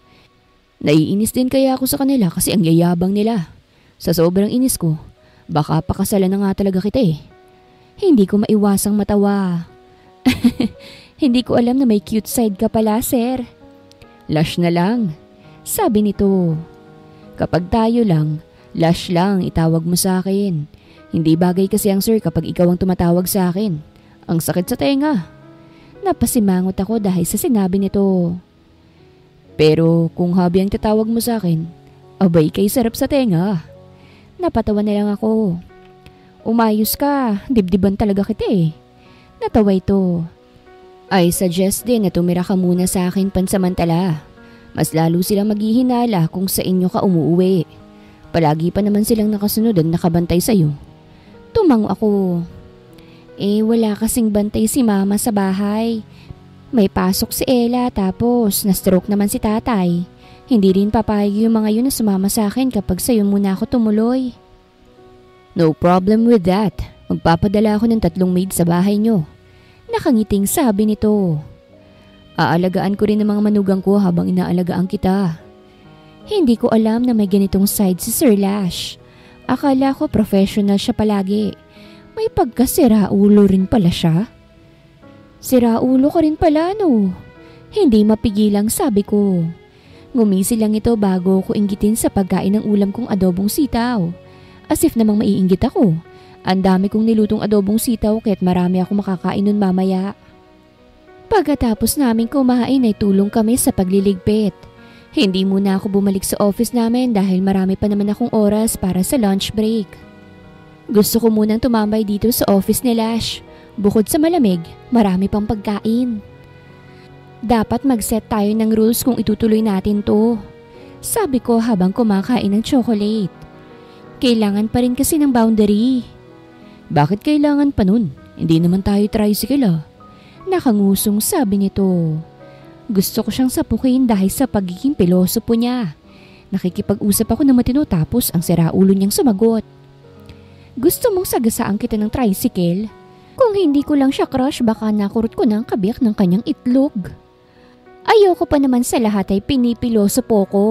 Naiinis din kaya ako sa kanila kasi ang yayabang nila. Sa sobrang inis ko, baka pakasalan na nga talaga kita eh. Hindi ko maiwasang matawa. Hindi ko alam na may cute side ka pala, sir. Lush na lang, sabi nito. Kapag tayo lang, lush lang itawag mo sa akin. Hindi bagay kasi ang sir kapag ikaw ang tumatawag sa akin. Ang sakit sa tenga. Napasimangot ako dahil sa sinabi nito. Pero kung hobby ang tatawag mo sa akin, abay kay sarap sa tenga. Napatawa na lang ako. Umayos ka, dibdiban talaga kita eh. Natawa ito. I suggest din na tumira ka muna sa akin pansamantala. Mas lalo silang maghihinala kung sa inyo ka umuuwi. Palagi pa naman silang nakasunod at nakabantay sa'yo. Tumango ako. Wala kasing bantay si mama sa bahay. May pasok si Ella tapos na-stroke naman si tatay. Hindi rin papayag yung mga yun na sumama sa akin kapag sa'yo muna ako tumuloy. No problem with that. Magpapadala ako ng 3 maid sa bahay nyo. Nakangiting sabi nito. Aalagaan ko rin ng mga manugang ko habang inaalagaan kita. Hindi ko alam na may ganitong side si Sir Lash. Akala ko professional siya palagi. May pagkasiraulo rin pala siya. Siraulo ka rin pala no. Hindi mapigilang sabi ko. Ngumisi lang ito bago ko inggitin sa pagkain ng ulam kong adobong sitaw. As if namang maiinggit ako. Ang dami kong nilutong adobong sitaw kaya't marami ako makakain nun mamaya. Pagkatapos namin kumain ay tulong kami sa pagliligpit. Hindi muna ako bumalik sa office namin dahil marami pa naman akong oras para sa lunch break. Gusto ko munang tumambay dito sa office ni Lash. Bukod sa malamig, marami pang pagkain. Dapat mag-set tayo ng rules kung itutuloy natin to. Sabi ko habang kumakain ng chocolate. Kailangan pa rin kasi ng boundary. Bakit kailangan pa nun? Hindi naman tayo tricycle ah. Nakangusong sabi nito. Gusto ko siyang sapukin dahil sa pagiging pilosopo niya. Nakikipag-usap ako ng matino tapos ang siraulo niyang sumagot. Gusto mong sagasaan kita ng tricycle? Kung hindi ko lang siya crush baka nakurot ko ng kabiyak ng kanyang itlog. Ayoko pa naman sa lahat ay pinipilosopo ko.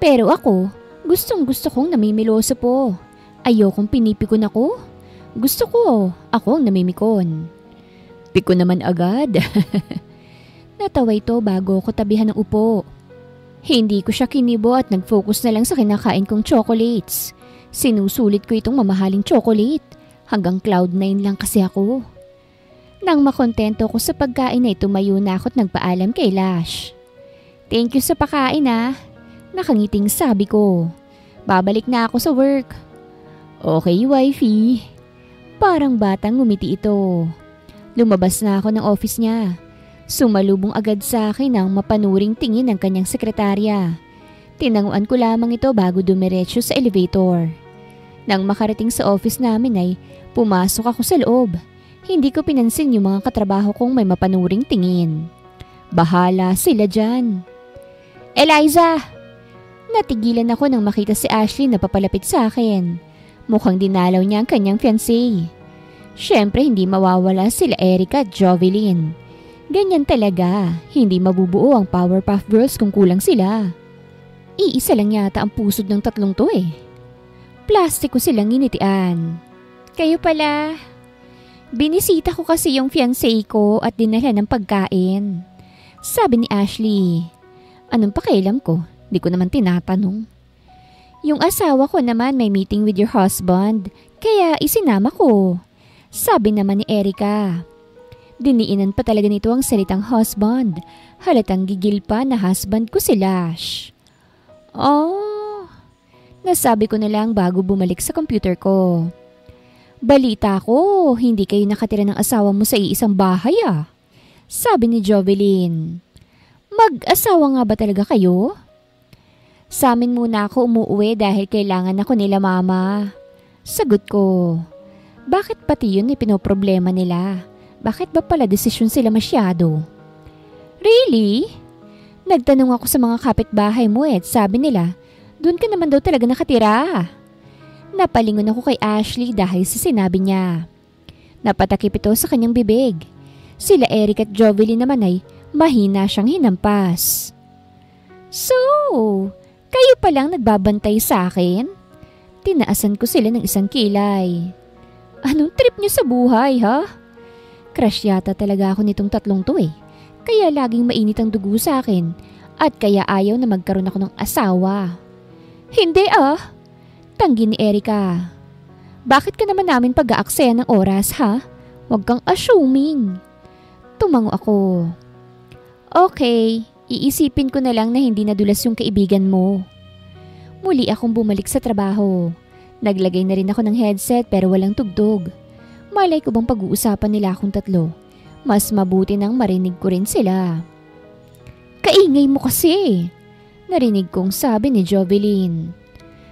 Pero ako, gustong gusto kong namimiloso po. Ayokong pinipikon ako. Gusto ko, ako ang namimikon. Piko naman agad. Natawa ito bago ko tabihan ng upo. Hindi ko siya kinibo at nag-focus na lang sa kinakain kong chocolates. Sinusulit ko itong mamahaling chocolate. Hanggang cloud 9 lang kasi ako. Nang makontento ko sa pagkain ay tumayo na ako at nagpaalam kay Lash. Thank you sa pakain ah. Nakangiting sabi ko. Babalik na ako sa work. Okay, wifey. Parang batang ngumiti ito. Lumabas na ako ng office niya. Sumalubong agad sa akin ang mapanuring tingin ng kanyang sekretarya. Tinanguan ko lamang ito bago dumiretso sa elevator. Nang makarating sa office namin ay pumasok ako sa loob. Hindi ko pinansin yung mga katrabaho kong may mapanuring tingin. Bahala sila dyan. Eliza! Natigilan ako nang makita si Ashley na papalapit sa akin. Mukhang dinalaw niya ang kanyang fiancé. Siyempre hindi mawawala sila Erica at Jovelyn. Ganyan talaga, hindi mabubuo ang Powerpuff Girls kung kulang sila. Iisa lang yata ang pusod ng 3 to eh. Plastiko silang initian. Kayo pala. Binisita ko kasi yung fiancé ko at dinala ng pagkain. Sabi ni Ashley. Anong pakialam ko? Di ko naman tinatanong. Yung asawa ko naman may meeting with your husband, kaya isinama ko. Sabi naman ni Erica. Diniinan pa talaga nito ang salitang husband. Halatang gigil pa na husband ko si Lash. Oh, nasabi ko na lang bago bumalik sa computer ko. Balita ko, hindi kayo nakatira ng asawa mo sa iisang bahay ah. Sabi ni Jovelyn. Mag-asawa nga ba talaga kayo? Sa amin muna ako umuwi dahil kailangan ako nila mama. Sagot ko. Bakit pati yun pinoproblema nila? Bakit ba pala desisyon sila masyado? Really? Nagtanong ako sa mga kapitbahay mo at sabi nila, doon ka naman daw talaga nakatira. Napalingon ako kay Ashley dahil sa sinabi niya. Napatakip ito sa kanyang bibig. Sila Eric at Jovelyn naman ay mahina siyang hinampas. So, kayo palang nagbabantay sa akin? Tinaasan ko sila ng isang kilay. Anong trip niyo sa buhay, ha? Crush yata talaga ako nitong tatlong to eh. Kaya laging mainit ang dugo sa akin at kaya ayaw na magkaroon ako ng asawa. Hindi tanggi ni Erica. Bakit ka naman namin pag-aaksaya ng oras, ha? Huwag kang assuming. Tumango ako. Okay, iisipin ko na lang na hindi nadulas yung kaibigan mo. Muli akong bumalik sa trabaho. Naglagay na rin ako ng headset pero walang tugtog. Malay ko bang pag-uusapan nila akong tatlo? Mas mabuti nang marinig ko rin sila. Kaingay mo kasi. Narinig kong sabi ni Jovelyn.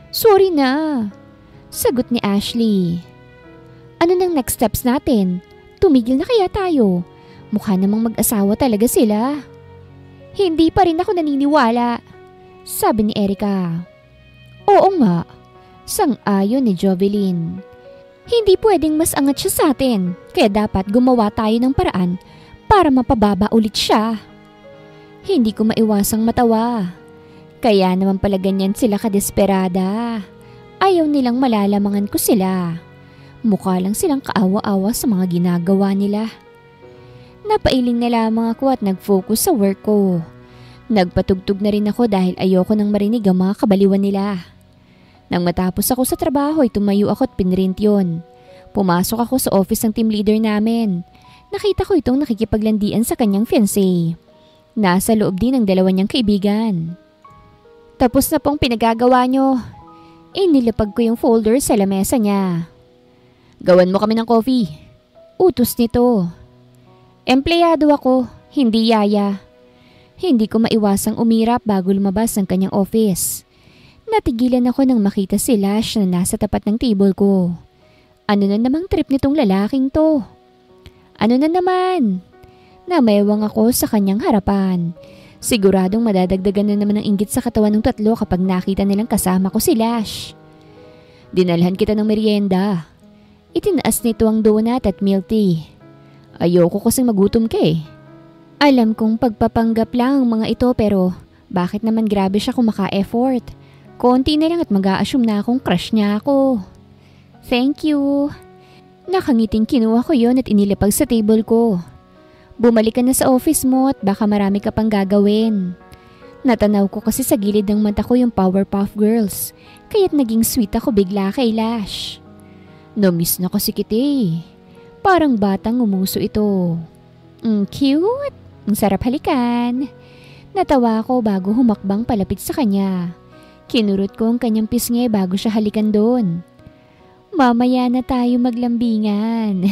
Sorry na. Sagot ni Ashley. Ano nang next steps natin? Tumigil na kaya tayo? Mukha namang mag-asawa talaga sila. Hindi pa rin ako naniniwala. Sabi ni Erica. Oo nga. Sang-ayon ni Jovelyn. Hindi pwedeng mas angat siya sa atin, kaya dapat gumawa tayo ng paraan para mapababa ulit siya. Hindi ko maiwasang matawa. Kaya naman pala ganyan sila kadesperada. Ayaw nilang malalamangan ko sila. Mukha lang silang kaawa-awa sa mga ginagawa nila. Napailing na lamang ako at nag-focus sa work ko. Nagpatugtog na rin ako dahil ayoko nang marinig ang mga kabaliwan nila. Nang matapos ako sa trabaho ay tumayo ako at pinrint yun. Pumasok ako sa office ng team leader namin. Nakita ko itong nakikipaglandian sa kanyang fiancé. Nasa loob din ng dalawa niyang kaibigan. Tapos na pong pinagagawa nyo. Inilapag ko yung folder sa lamesa niya. Gawan mo kami ng coffee. Utos nito. Empleyado ako, hindi yaya. Hindi ko maiwasang umirap bago lumabas ng kanyang office. Natigilan ako nang makita si Lash na nasa tapat ng table ko. Ano na namang trip nitong lalaking to? Ano na naman? Namayawang ako sa kanyang harapan. Siguradong madadagdagan na naman ang inggit sa katawan ng tatlo kapag nakita nilang kasama ko si Lash. Dinalhan kita ng merienda. Itinaas nito ang donut at milk tea. Ayoko kasing magutom ka eh. Alam kong pagpapanggap lang ang mga ito pero bakit naman grabe siya kung maka-effort? Konti na lang at mag-a-assume na akong crush niya ako. Thank you. Nakangiting kinuha ko yon at inilapag sa table ko. Bumalik ka na sa office mo at baka marami ka pang gagawin. Natanaw ko kasi sa gilid ng mata ko yung Powerpuff Girls, kaya't naging sweet ako bigla kay Lash. No-miss na kasi kita eh. Parang batang umuso ito. Cute. Ang sarap halikan. Natawa ako bago humakbang palapit sa kanya. Kinurot ko ang kanyang pisngi bago siya halikan doon. Mamaya na tayo maglambingan.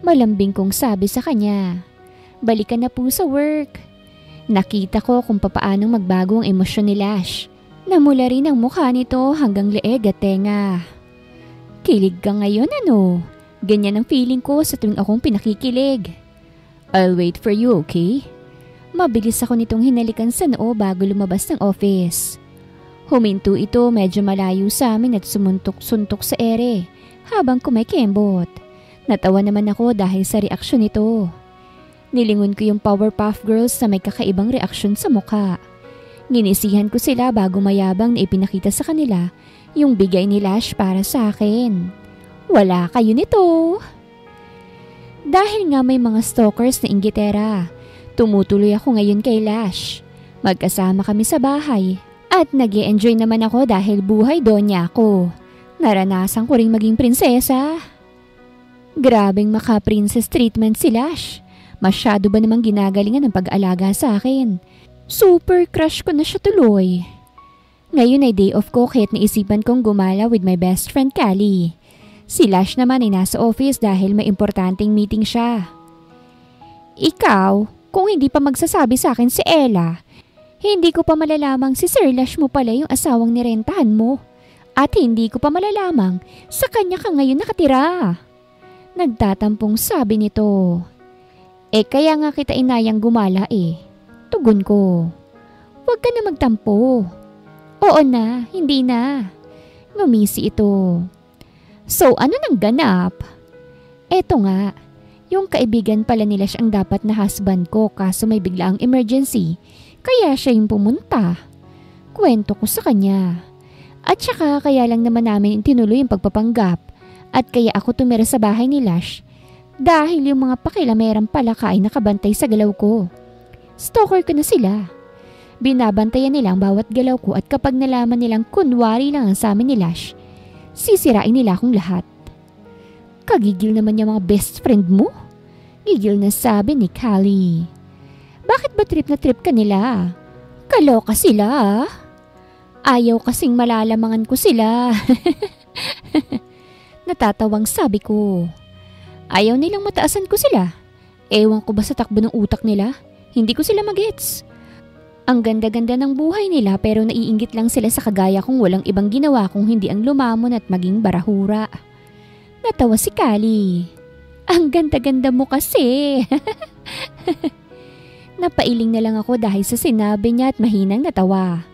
Malambing kong sabi sa kanya. Balikan na po sa work. Nakita ko kung papaanong magbago ang emosyon ni Lash. Namula rin ang mukha nito hanggang leeg at tenga. Kilig ka ngayon ano? Ganyan ang feeling ko sa tuwing akong pinakikilig. I'll wait for you, okay? Mabilis ako nitong hinalikan sa noo bago lumabas ng office. Huminto ito medyo malayo sa amin at sumuntok-suntok sa ere habang kumikembot. Natawa naman ako dahil sa reaksyon nito. Nilingon ko yung Powerpuff Girls na may kakaibang reaksyon sa mukha. Nginisihan ko sila bago mayabang na ipinakita sa kanila yung bigay ni Lash para sa akin. Wala kayo nito. Dahil nga may mga stalkers na inggitera, tumutuloy ako ngayon kay Lash. Magkasama kami sa bahay. At nag-i-enjoy naman ako dahil buhay donya ako. Naranasan ko ring maging prinsesa. Grabeng maka-princess treatment si Lash. Masyado ba namang ginagalingan ang pag-aalaga sa akin? Super crush ko na siya tuloy. Ngayon ay day off ko kaya't naisipan kong gumala with my best friend Callie. Si Lash naman ay nasa office dahil may importanteng meeting siya. Ikaw, kung hindi pa magsasabi sa akin si Ella, hindi ko pa malalamang si Sir Lash mo pala yung asawang nirentahan mo. At hindi ko pa malalamang sa kanya ka ngayon nakatira. Nagtatampong sabi nito. Kaya nga kita inayang gumala eh. Tugon ko. Huwag ka na magtampo. Oo na, hindi na. Ngumisi ito. So ano nang ganap? Eto nga, yung kaibigan pala nila siyang dapat na husband ko kaso may biglaang emergency kaya siya yung pumunta. Kwento ko sa kanya. At saka kaya lang naman namin tinuloy yung pagpapanggap at kaya ako tumira sa bahay ni Lash dahil yung mga pakilameran pala ay nakabantay sa galaw ko. Stalker ko na sila. Binabantayan nila ang bawat galaw ko at kapag nalaman nilang kunwari lang ang sa amin ni Lash, sisirain nila akong lahat. Kagigil naman yung mga best friend mo? Gigil na sabi ni Callie. Bakit ba trip na trip ka nila? Kaloka sila. Ayaw kasing malalamangan ko sila. Natatawang sabi ko. Ayaw nilang mataasan ko sila. Ewan ko ba sa takbo ng utak nila? Hindi ko sila magets. Ang ganda-ganda ng buhay nila pero naiinggit lang sila sa kagaya kong walang ibang ginawa kung hindi ang lumamon at maging barahura. Natawa si Callie. Ang ganda-ganda mo kasi. Napailing na lang ako dahil sa sinabi niya at mahinang natawa.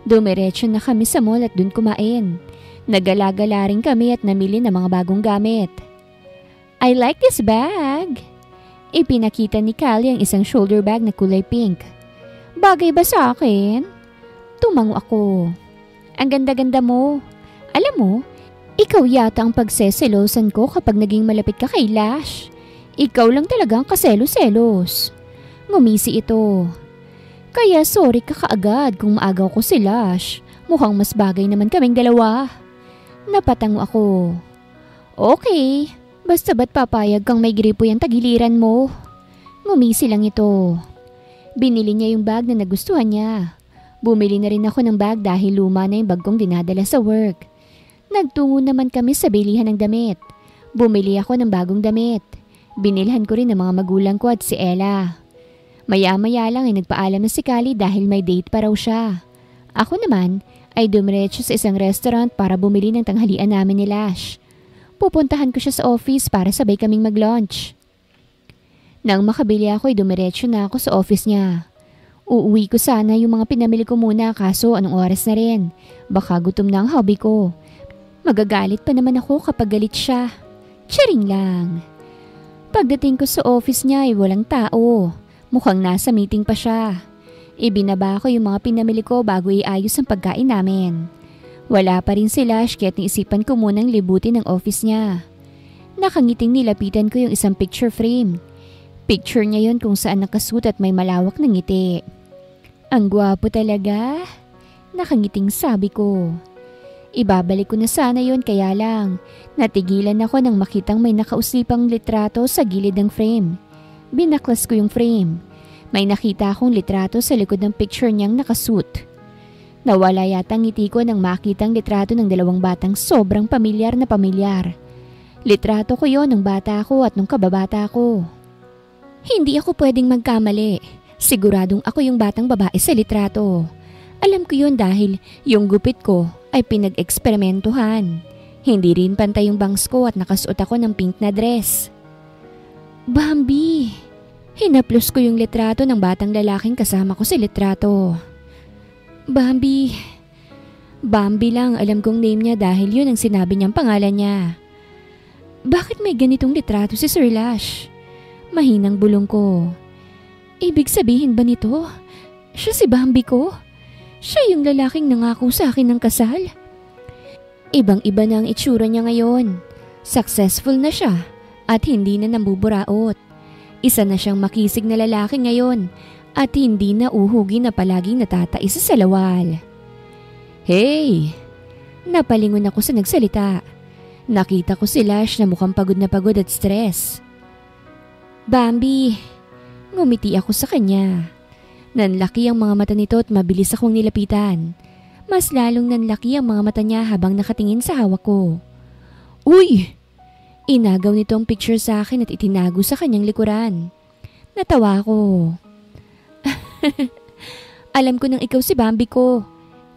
Dumiretso na kami sa mall at dun kumain. Nagala-gala rin kami at namili ng mga bagong gamit. I like this bag. Ipinakita ni Callie ang isang shoulder bag na kulay pink. Bagay ba sa akin? Tumango ako. Ang ganda-ganda mo. Alam mo, ikaw yata ang pagseselosan ko kapag naging malapit ka kay Lash. Ikaw lang talaga ang kaselo-selos. Ngumisi ito. Kaya sorry ka kaagad kung maagaw ko si Lash. Mukhang mas bagay naman kaming dalawa. Napatango ako. Okay, basta ba't papayag kang may gripo yung tagiliran mo? Ngumisi lang ito. Binili niya yung bag na nagustuhan niya. Bumili na rin ako ng bag dahil luma na yung bag kong dinadala sa work. Nagtungo naman kami sa bilihan ng damit. Bumili ako ng bagong damit. Binilhan ko rin ng mga magulang ko at si Ella. Maya-maya lang ay nagpaalam na si Callie dahil may date pa raw siya. Ako naman ay dumiretso sa isang restaurant para bumili ng tanghalian namin ni Lash. Pupuntahan ko siya sa office para sabay kaming mag-lunch. Nang makabili ako ay dumiretso na ako sa office niya. Uuwi ko sana yung mga pinamili ko muna kaso anong oras na rin. Baka gutom na ang hobby ko. Magagalit pa naman ako kapag galit siya. Charing lang. Pagdating ko sa office niya ay walang tao. Mukhang nasa meeting pa siya. Ibinaba ko yung mga pinamili ko bago iayos ang pagkain namin. Wala pa rin si Lash kaya't naisipan ko munang libutin ang office niya. Nakangiting nilapitan ko yung isang picture frame. Picture niya yon kung saan nakasuot at may malawak na ngiti. Ang gwapo talaga. Nakangiting sabi ko. Ibabalik ko na sana yon kaya lang. Natigilan ako nang makitang may nakausipang litrato sa gilid ng frame. Binaklas ko yung frame. May nakita akong litrato sa likod ng picture niyang nakasuot. Nawala yata ang ngiti ko nang makita ang litrato ng dalawang batang sobrang pamilyar na pamilyar. Litrato ko yon nung bata ako at nung kababata ko. Hindi ako pwedeng magkamali. Siguradong ako yung batang babae sa litrato. Alam ko yun dahil yung gupit ko ay pinag-eksperimentuhan. Hindi rin pantay yung bangs ko at nakasuot ako ng pink na dress. Bambi! Hinaplos ko yung litrato ng batang lalaking kasama ko sa litrato. Bambi! Bambi lang alam kong name niya dahil yun ang sinabi niyang pangalan niya. Bakit may ganitong litrato si Sir Lash? Mahinang bulong ko. Ibig sabihin ba nito? Siya si Bambi ko? Siya yung lalaking nangako sa akin ng kasal? Ibang-iba na ang itsura niya ngayon. Successful na siya at hindi na nambuburaot. Isa na siyang makisig na lalaki ngayon at hindi na uhugi na palaging natataisa sa lawal. Hey! Napalingon ako sa nagsalita. Nakita ko si Lash na mukhang pagod na pagod at stress. Bambi! Ngumiti ako sa kanya. Nanlaki ang mga mata nito at mabilis akong nilapitan. Mas lalong nanlaki ang mga mata niya habang nakatingin sa hawak ko. Uy! Inagaw nito ang picture sa akin at itinago sa kanyang likuran. Natawa ako. Alam ko nang ikaw si Bambi ko.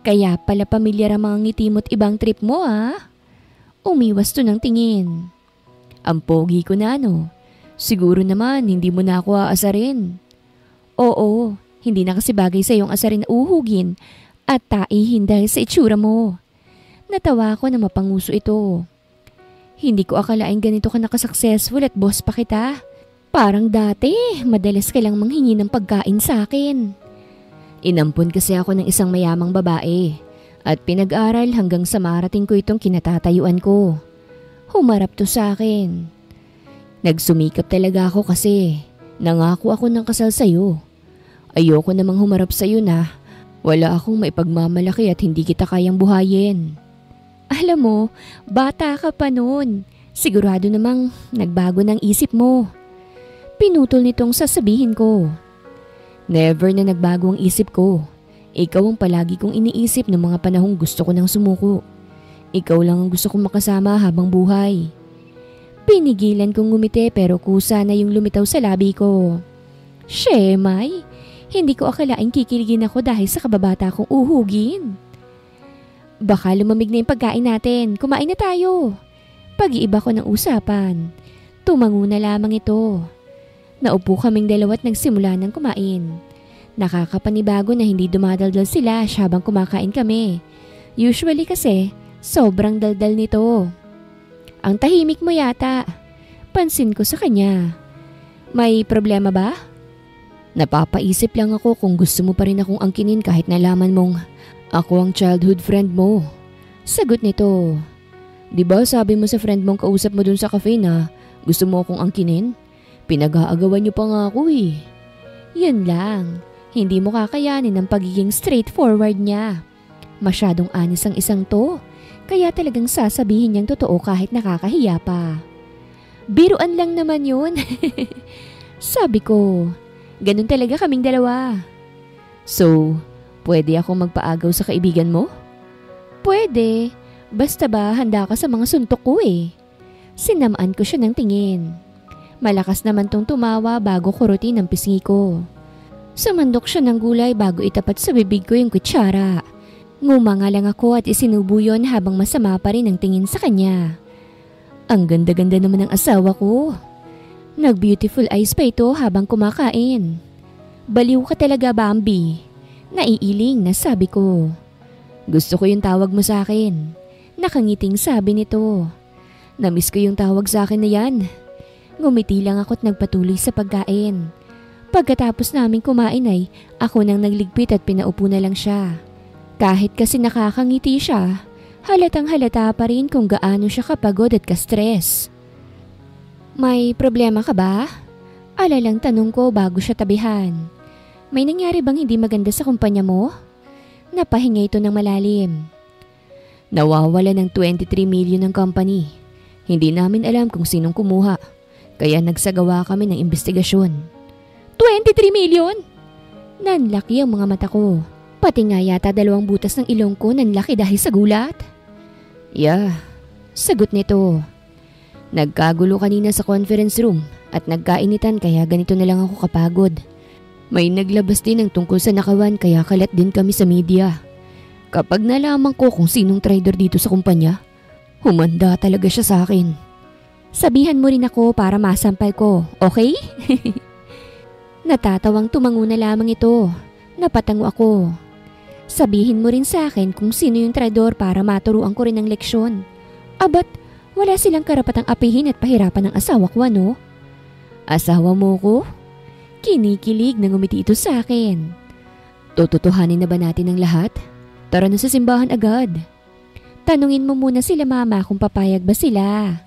Kaya pala pamilyar ang mga ngiti mo't ibang trip mo ah. Umiwas to ng tingin. Ang pogi ko na no. Siguro naman hindi mo na ako aasarin. Oo, hindi na kasi bagay sa iyong asarin na uhugin at taihin dahil sa itsura mo. Natawa ako na mapanguso ito. Hindi ko akalaing ganito ka nakasuccessful at boss pa kita. Parang dati, madalas ka lang manghingi ng pagkain sa akin. Inampon kasi ako ng isang mayamang babae at pinag-aral hanggang sa marating ko itong kinatatayuan ko. Humarap to sa akin. Nagsumikap talaga ako kasi nangako ako ng kasal sa'yo. Ayoko namang humarap sa'yo na wala akong maipagmamalaki at hindi kita kayang buhayin. Alam mo, bata ka pa noon. Sigurado namang nagbago ng isip mo. Pinutol nitong sasabihin ko. Never na nagbago ang isip ko. Ikaw ang palagi kong iniisip ng mga panahong gusto ko nang sumuko. Ikaw lang ang gusto kong makasama habang buhay. Pinigilan kong ngumiti pero kusa na yung lumitaw sa labi ko. Shemay, hindi ko akalaing kikiligin ako dahil sa kababata kong uhugin. Baka lumamig na yung pagkain natin. Kumain na tayo. Pag-iiba ko ng usapan. Tumango na lamang ito. Naupo kaming dalawa at nagsimula ng kumain. Nakakapanibago na hindi dumadaldal sila habang kumakain kami. Usually kasi, sobrang daldal nito. Ang tahimik mo yata. Pansin ko sa kanya. May problema ba? Napapaisip lang ako kung gusto mo pa rin akong angkinin kahit nalaman mong ako ang childhood friend mo. Sagot nito. Diba sabi mo sa friend mong kausap mo dun sa cafe na gusto mo akong angkinin? Pinag-aagawan niyo pa nga ako eh. Yun lang. Hindi mo kakayanin ang pagiging straightforward niya. Masyadong honest ang isang to. Kaya talagang sasabihin niyang totoo kahit nakakahiya pa. Biruan lang naman yun. Sabi ko, ganun talaga kaming dalawa. So, pwede akong magpaagaw sa kaibigan mo? Pwede. Basta ba handa ka sa mga suntok ko eh. Sinamaan ko siya ng tingin. Malakas naman tong tumawa bago kurutin ang pisngi ko. Sumandok siya ng gulay bago itapat sa bibig ko yung kutsara. Ngumanga lang ako at isinubo yun habang masama pa rin ang tingin sa kanya. Ang ganda-ganda naman ng asawa ko. Nag-beautiful eyes pa ito habang kumakain. Baliw ka talaga, Bambi. Naiiling na sabi ko. Gusto ko yung tawag mo sa akin. Nakangiting sabi nito. Namiss ko yung tawag sa akin na yan. Ngumiti lang ako at nagpatuloy sa pagkain. Pagkatapos namin kumain ay ako nang nagligpit at pinaupo na lang siya. Kahit kasi nakakangiti siya, halatang halata pa rin kung gaano siya kapagod at ka-stress. May problema ka ba? Alalang tanong ko bago siya tabihan. May nangyari bang hindi maganda sa kumpanya mo? Napahinga ito ng malalim. Nawawala ng 23 million ng company. Hindi namin alam kung sinong kumuha. Kaya nagsagawa kami ng investigasyon. 23 million? Nanlaki ang mga mata ko. Pati nga yata 2 butas ng ilong ko nanlaki dahil sa gulat. Yeah, sagot nito. Nagkagulo kanina sa conference room at nagkainitan kaya ganito na lang ako kapagod. May naglabas din ng tungkol sa nakawan kaya kalat din kami sa media. Kapag nalaman ko kung sinong trader dito sa kumpanya, humanda talaga siya sa akin. Sabihan mo rin ako para masampal ko, okay? Natatawang tumango na lamang ito. Napatango ako. Sabihin mo rin sa akin kung sino yung traidor para maturuan ko rin ng leksyon. Abat, wala silang karapatang apihin at pahirapan ng asawa ko, ano? Asawa mo ko? Kinikilig na ngumiti ito sa akin. Tututuhanin na ba natin ang lahat? Tara na sa simbahan agad. Tanungin mo muna sila mama kung papayag ba sila.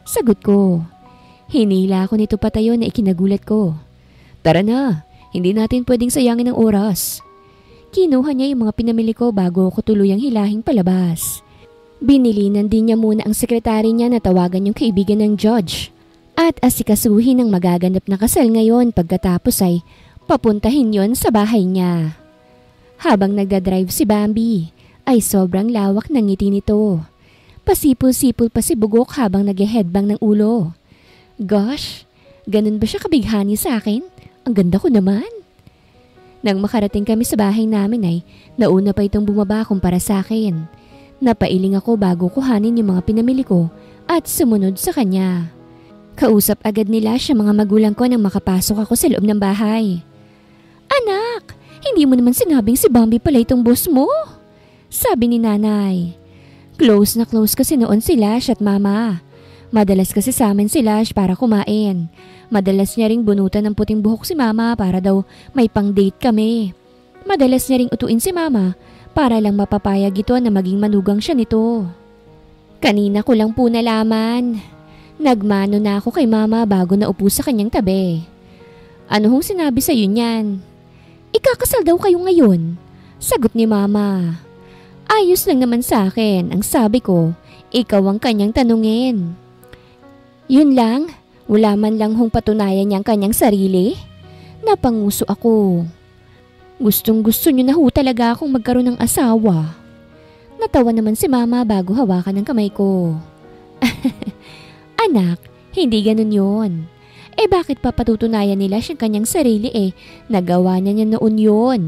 Sagot ko. Hinila ako nito patayo na ikinagulat ko. Tara na, hindi natin pwedeng sayangin ang oras. Kinuha niya yung mga pinamili ko bago ako tuluyang hilahing palabas. Binilinan din niya muna ang sekretary niya na tawagan yung kaibigan ng judge. At asikasuhin ang magaganap na kasal ngayon pagkatapos ay papuntahin yon sa bahay niya. Habang nagdadrive si Bambi ay sobrang lawak ng ngiti nito. Pasipul-sipul pa si Bugok habang nag-headbang ng ulo. Gosh, ganun ba siya kabighani sa akin? Ang ganda ko naman. Nang makarating kami sa bahay namin ay nauna pa itong bumaba kumpara sa akin. Napailing ako bago kuhanin yung mga pinamili ko at sumunod sa kanya. Kausap agad nila siya mga magulang ko nang makapasok ako sa loob ng bahay. Anak, hindi mo naman sinabing si Bambi pala itong boss mo? Sabi ni nanay. Close na close kasi noon si Lash at Mama. Madalas kasi sa amin si Lash para kumain. Madalas niya ring bunutan ng puting buhok si Mama para daw may pang-date kami. Madalas niya ring utuin si Mama para lang mapapayag ito na maging manugang siya nito. Kanina ko lang po nalaman. Nagmano na ako kay Mama bago naupo sa kanyang tabi. Ano hong sinabi sa'yo niyan? Ikakasal daw kayo ngayon, sagot ni Mama. Ayos lang naman sa akin, ang sabi ko, ikaw ang kanyang tanungin. Yun lang, wala man lang hong patunayan niyang kanyang sarili. Napanguso ako. Gustong gusto niyo na ho talaga akong magkaroon ng asawa. Natawa naman si Mama bago hawakan ng kamay ko. Anak, hindi ganun yun. Bakit papatutunayan nila siyang kanyang sarili nagawa niya noon yun.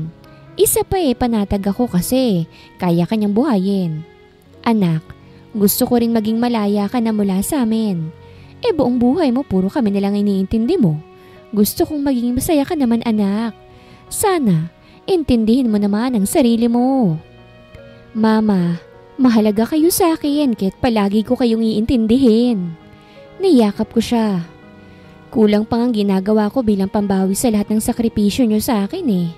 Isa pa panatag ako kasi kaya kanyang buhayin. Anak, gusto ko rin maging malaya ka na mula sa amin. Buong buhay mo puro kami nilang iniintindi mo. Gusto kong maging masaya ka naman anak. Sana, intindihin mo naman ang sarili mo. Mama, mahalaga kayo sa akin kahit palagi ko kayong iintindihin. Niyakap ko siya. Kulang pang ang ginagawa ko bilang pambawi sa lahat ng sakripisyo niyo sa akin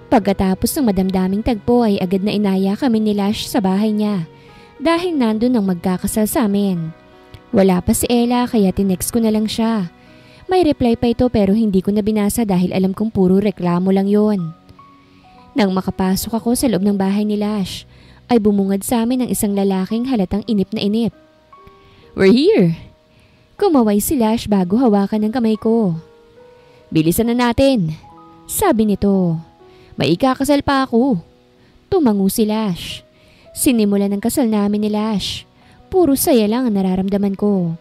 Pagkatapos ng madamdaming tagpo ay agad na inaya kami ni Lash sa bahay niya dahil nandun ang magkakasal sa amin. Wala pa si Ella kaya tinext ko na lang siya. May reply pa ito pero hindi ko na binasa dahil alam kong puro reklamo lang yon. Nang makapasok ako sa loob ng bahay ni Lash ay bumungad sa amin ang isang lalaking halatang inip na inip. We're here! Kumaway si Lash bago hawakan ng kamay ko. Bilisan na natin, sabi nito. May ikakasal pa ako. Tumango si Lash. Sinimulan ng kasal namin ni Lash. Puro saya lang ang nararamdaman ko.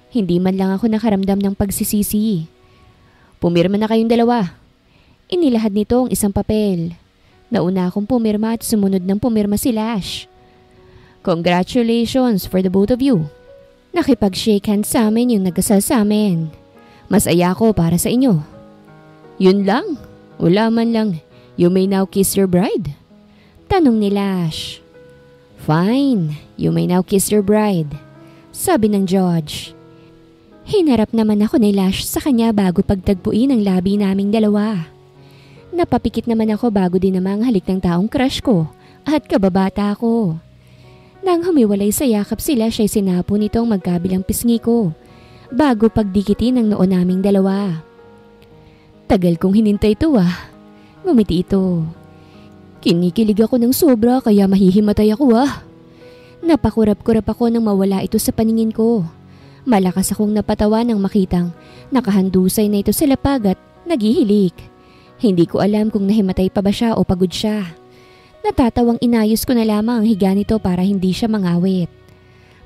Hindi man lang ako nakaramdam ng pagsisisi. Pumirma na kayong dalawa. Inilahad nito ang isang papel. Nauna akong pumirma at sumunod ng pumirma si Lash. Congratulations for the both of you. Nakipag-shake hands sa amin yung nagkasal sa amin. Masaya ako para sa inyo. Yun lang. Wala man lang. You may now kiss your bride. Tanong ni Lash. Fine. You may now kiss your bride. Sabi ng judge. Hinarap naman ako ni Lash sa kanya bago pagtagpuin ang labi naming dalawa. Napapikit naman ako bago din namang halik ng taong crush ko at kababata ko. Nang humiwalay sa yakap sila siya'y sinapo nitong magkabilang pisngi ko bago pagdikitin ang noo naming dalawa. Tagal kong hinintay ito Ngumiti ito. Kinikilig ako ng sobra kaya mahihimatay ako Napakurap-kurap ako nang mawala ito sa paningin ko. Malakas akong napatawa nang makitang nakahandusay na ito sa lapag at naghihilik. Hindi ko alam kung nahimatay pa ba siya o pagod siya. Natatawang inayos ko na lamang ang higa nito para hindi siya mangawit.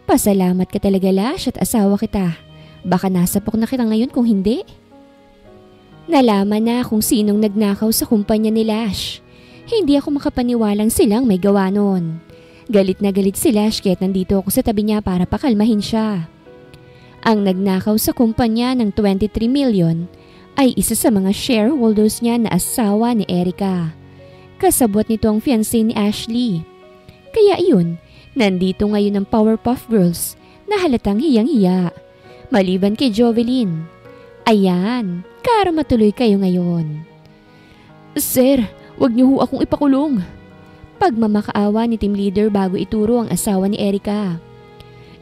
Pasalamat ka talaga Lash at asawa kita. Baka nasapok na kita ngayon kung hindi. Nalaman na kung sinong nagnakaw sa kumpanya ni Lash. Hindi ako makapaniwalang silang may gawa nun. Galit na galit si Lash kahit nandito ako sa tabi niya para pakalmahin siya. Ang nagnakaw sa kumpanya ng 23 million ay isa sa mga shareholders niya na asawa ni Erica. Kasabot nito ang fiancé ni Ashley. Kaya iyon, nandito ngayon ang Powerpuff Girls na halatang hiyang-hiya. Maliban kay Jovelyn. Ayan, karma tuloy kayo ngayon. Sir, wag niyo ho akong ipakulong. Pagmamakaawa ni team leader bago ituro ang asawa ni Erica.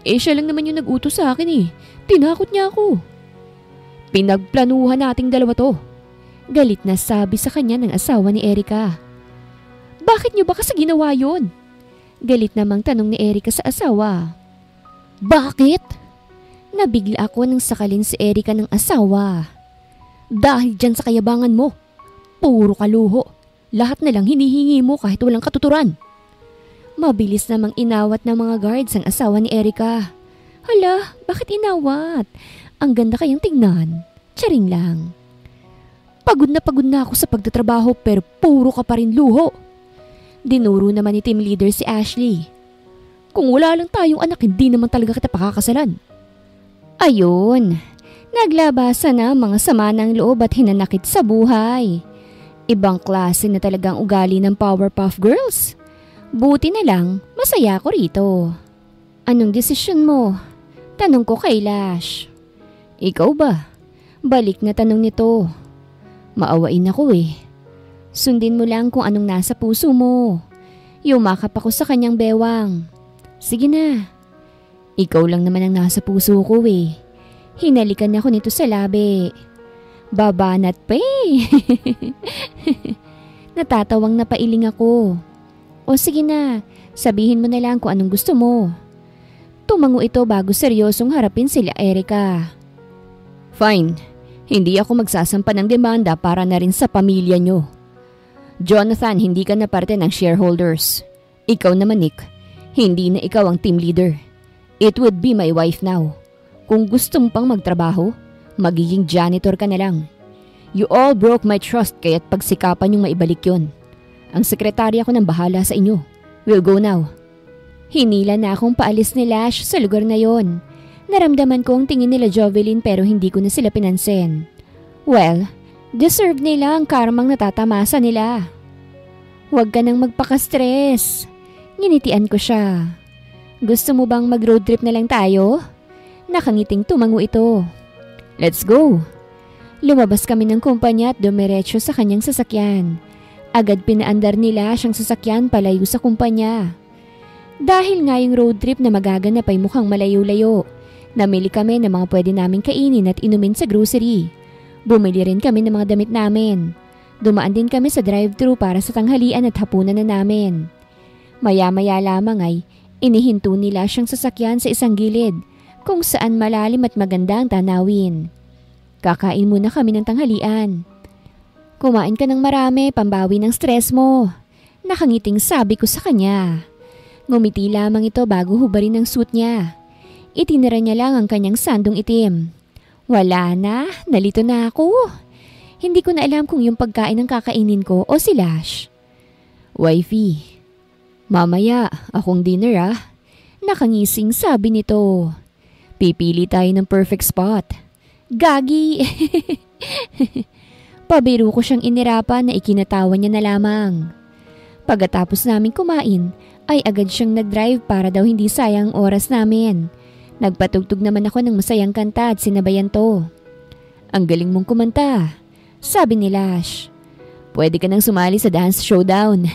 Siya lang naman yung nag-utos sa akin Tinakot niya ako. Pinagplanuhan nating dalawa to. Galit na sabi sa kanya ng asawa ni Erica. Bakit niyo ba kasi ginawa yun? Galit namang tanong ni Erica sa asawa. Bakit? Nabigla ako nang sakalin si Erica ng asawa. Dahil dyan sa kayabangan mo. Puro kaluho. Lahat na lang hinihingi mo kahit walang katuturan. Mabilis namang inawat ng mga guards ang asawa ni Erica. Hala, bakit inawat? Ang ganda kayang tingnan. Tsaring lang. Pagod na ako sa pagtatrabaho pero puro ka pa rin luho. Dinuro naman ni team leader si Ashley. Kung wala lang tayong anak, hindi naman talaga kita pakakasalan. Ayun, naglabasan na mga sama ng loob at hinanakit sa buhay. Ibang klase na talagang ugali ng Powerpuff Girls. Buti na lang, Masaya ako rito. Anong desisyon mo? Tanong ko kay Lash. Ikaw ba? Balik na tanong nito. Maawain ako eh. Sundin mo lang kung anong nasa puso mo. Yumakap ako sa kanyang bewang. Sige na. Ikaw lang naman ang nasa puso ko eh. Hinalikan ako nito sa labi. Babanat pa eh. Natatawang napailing ako. O sige na, sabihin mo na lang kung anong gusto mo. Tumango ito bago seryosong harapin sila Erica. Fine, hindi ako magsasampa ng demanda para na rin sa pamilya nyo. Jonathan, hindi ka na parte ng shareholders. Ikaw naman Nick, hindi na ikaw ang team leader. It would be my wife now. Kung gusto mo pang magtrabaho, magiging janitor ka na lang. You all broke my trust kaya't pagsikapan yung maibalik yon. Ang sekretarya ko nang bahala sa inyo. We'll go now. Hinila na akong paalis ni Lash sa lugar na yon. Naramdaman ko ang tingin nila Jovelyn pero hindi ko na sila pinansin. Well, deserve nila ang karmang natatamasa nila. Huwag ka nang magpaka-stress. Nginitian ko siya. Gusto mo bang mag-road trip na lang tayo? Nakangiting tumango ito. Let's go. Lumabas kami ng kumpanya at dumiretso sa kanyang sasakyan. Agad pinaandar nila siyang sasakyan palayo sa kumpanya. Dahil nga yung road trip na magaganap ay mukhang malayo-layo, namili kami ng mga pwede naming kainin at inumin sa grocery. Bumili rin kami ng mga damit namin. Dumaan din kami sa drive-thru para sa tanghalian at hapunan na namin. Maya-maya lamang ay inihinto nila siyang sasakyan sa isang gilid kung saan malalim at maganda ang tanawin. Kakain muna kami ng tanghalian. Kumain ka ng marami, pambawi ng stress mo. Nakangiting sabi ko sa kanya. Ngumiti lamang ito bago hubarin ang suit niya. Itinira niya lang ang kanyang sandong itim. Wala na, nalito na ako. Hindi ko na alam kung yung pagkain ang kakainin ko o si Lash. Wifey, mamaya akong dinner ah. Nakangising sabi nito. Pipili tayo ng perfect spot. Gagi! Pabiro ko siyang inirapan na ikinatawa niya na lamang. Pagkatapos namin kumain, ay agad siyang nag-drive para daw hindi sayang oras namin. Nagpatugtog naman ako ng masayang kanta at sinabayan to. Ang galing mong kumanta, sabi ni Lash. Pwede ka nang sumali sa dance showdown.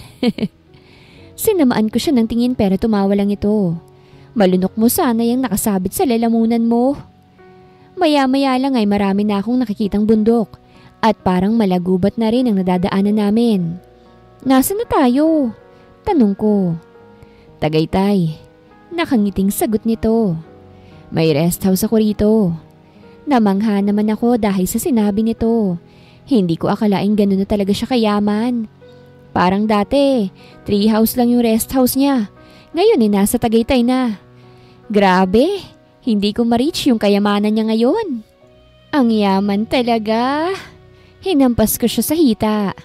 Sinamaan ko siya ng tingin pero tumawa lang ito. Malunok mo sana yung nakasabit sa lalamunan mo. Maya-maya lang ay marami na akong nakikitang bundok at parang malagubat na rin ang nadadaanan namin. Nasaan na tayo? Tanong ko. Tagaytay. Nakangiting sagot nito. May rest house ako rito. Namangha naman ako dahil sa sinabi nito. Hindi ko akalaing gano'n na talaga siya kayaman. Parang dati, tree house lang yung rest house niya. Ngayon nasa Tagaytay na. Grabe, hindi ko ma-reach yung kayamanan niya ngayon. Ang yaman talaga. Hinampas ko siya sa hita.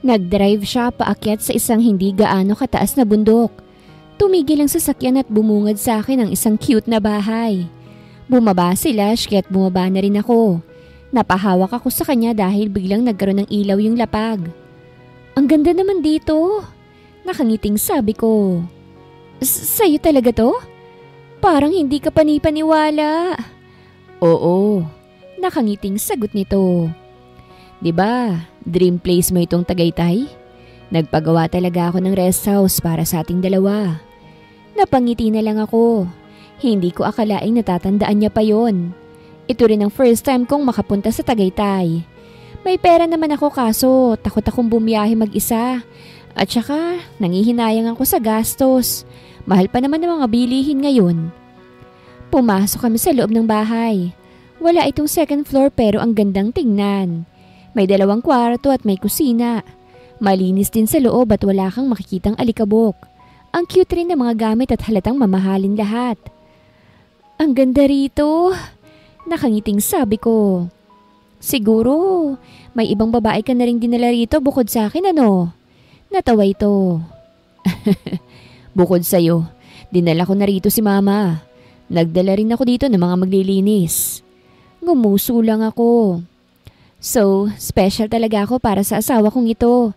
Nag-drive siya paakyat sa isang hindi gaano kataas na bundok. Tumigil ang sasakyan at bumungad sa akin ang isang cute na bahay. Bumaba si Lash kaya't bumaba na rin ako. Napahawak ako sa kanya dahil biglang nagkaroon ng ilaw yung lapag. Ang ganda naman dito. Nakangiting sabi ko. Sa'yo talaga to? Parang hindi ka panipaniwala. Oo, nakangiting sagot nito. Diba, dream place mo itong Tagaytay? Nagpagawa talaga ako ng rest house para sa ating dalawa. Napangiti na lang ako. Hindi ko akalaing natatandaan niya pa yon. Ito rin ang first time kong makapunta sa Tagaytay. May pera naman ako kaso takot akong bumiyahe mag-isa. At saka nangihinayang ako sa gastos. Mahal pa naman ng mga bilihin ngayon. Pumasok kami sa loob ng bahay. Wala itong second floor pero ang gandang tingnan. May 2 kwarto at may kusina. Malinis din sa loob at wala kang makikitang alikabok. Ang cute rin ng mga gamit at halatang mamahalin lahat. Ang ganda rito. Nakangiting sabi ko. Siguro, may ibang babae ka na rin dinala rito bukod sa akin ano? Natawa ito. Bukod sa'yo, dinala ko na rito si mama. Nagdala rin ako dito ng mga maglilinis. Ngumuso lang ako. So, special talaga ako para sa asawa kong ito.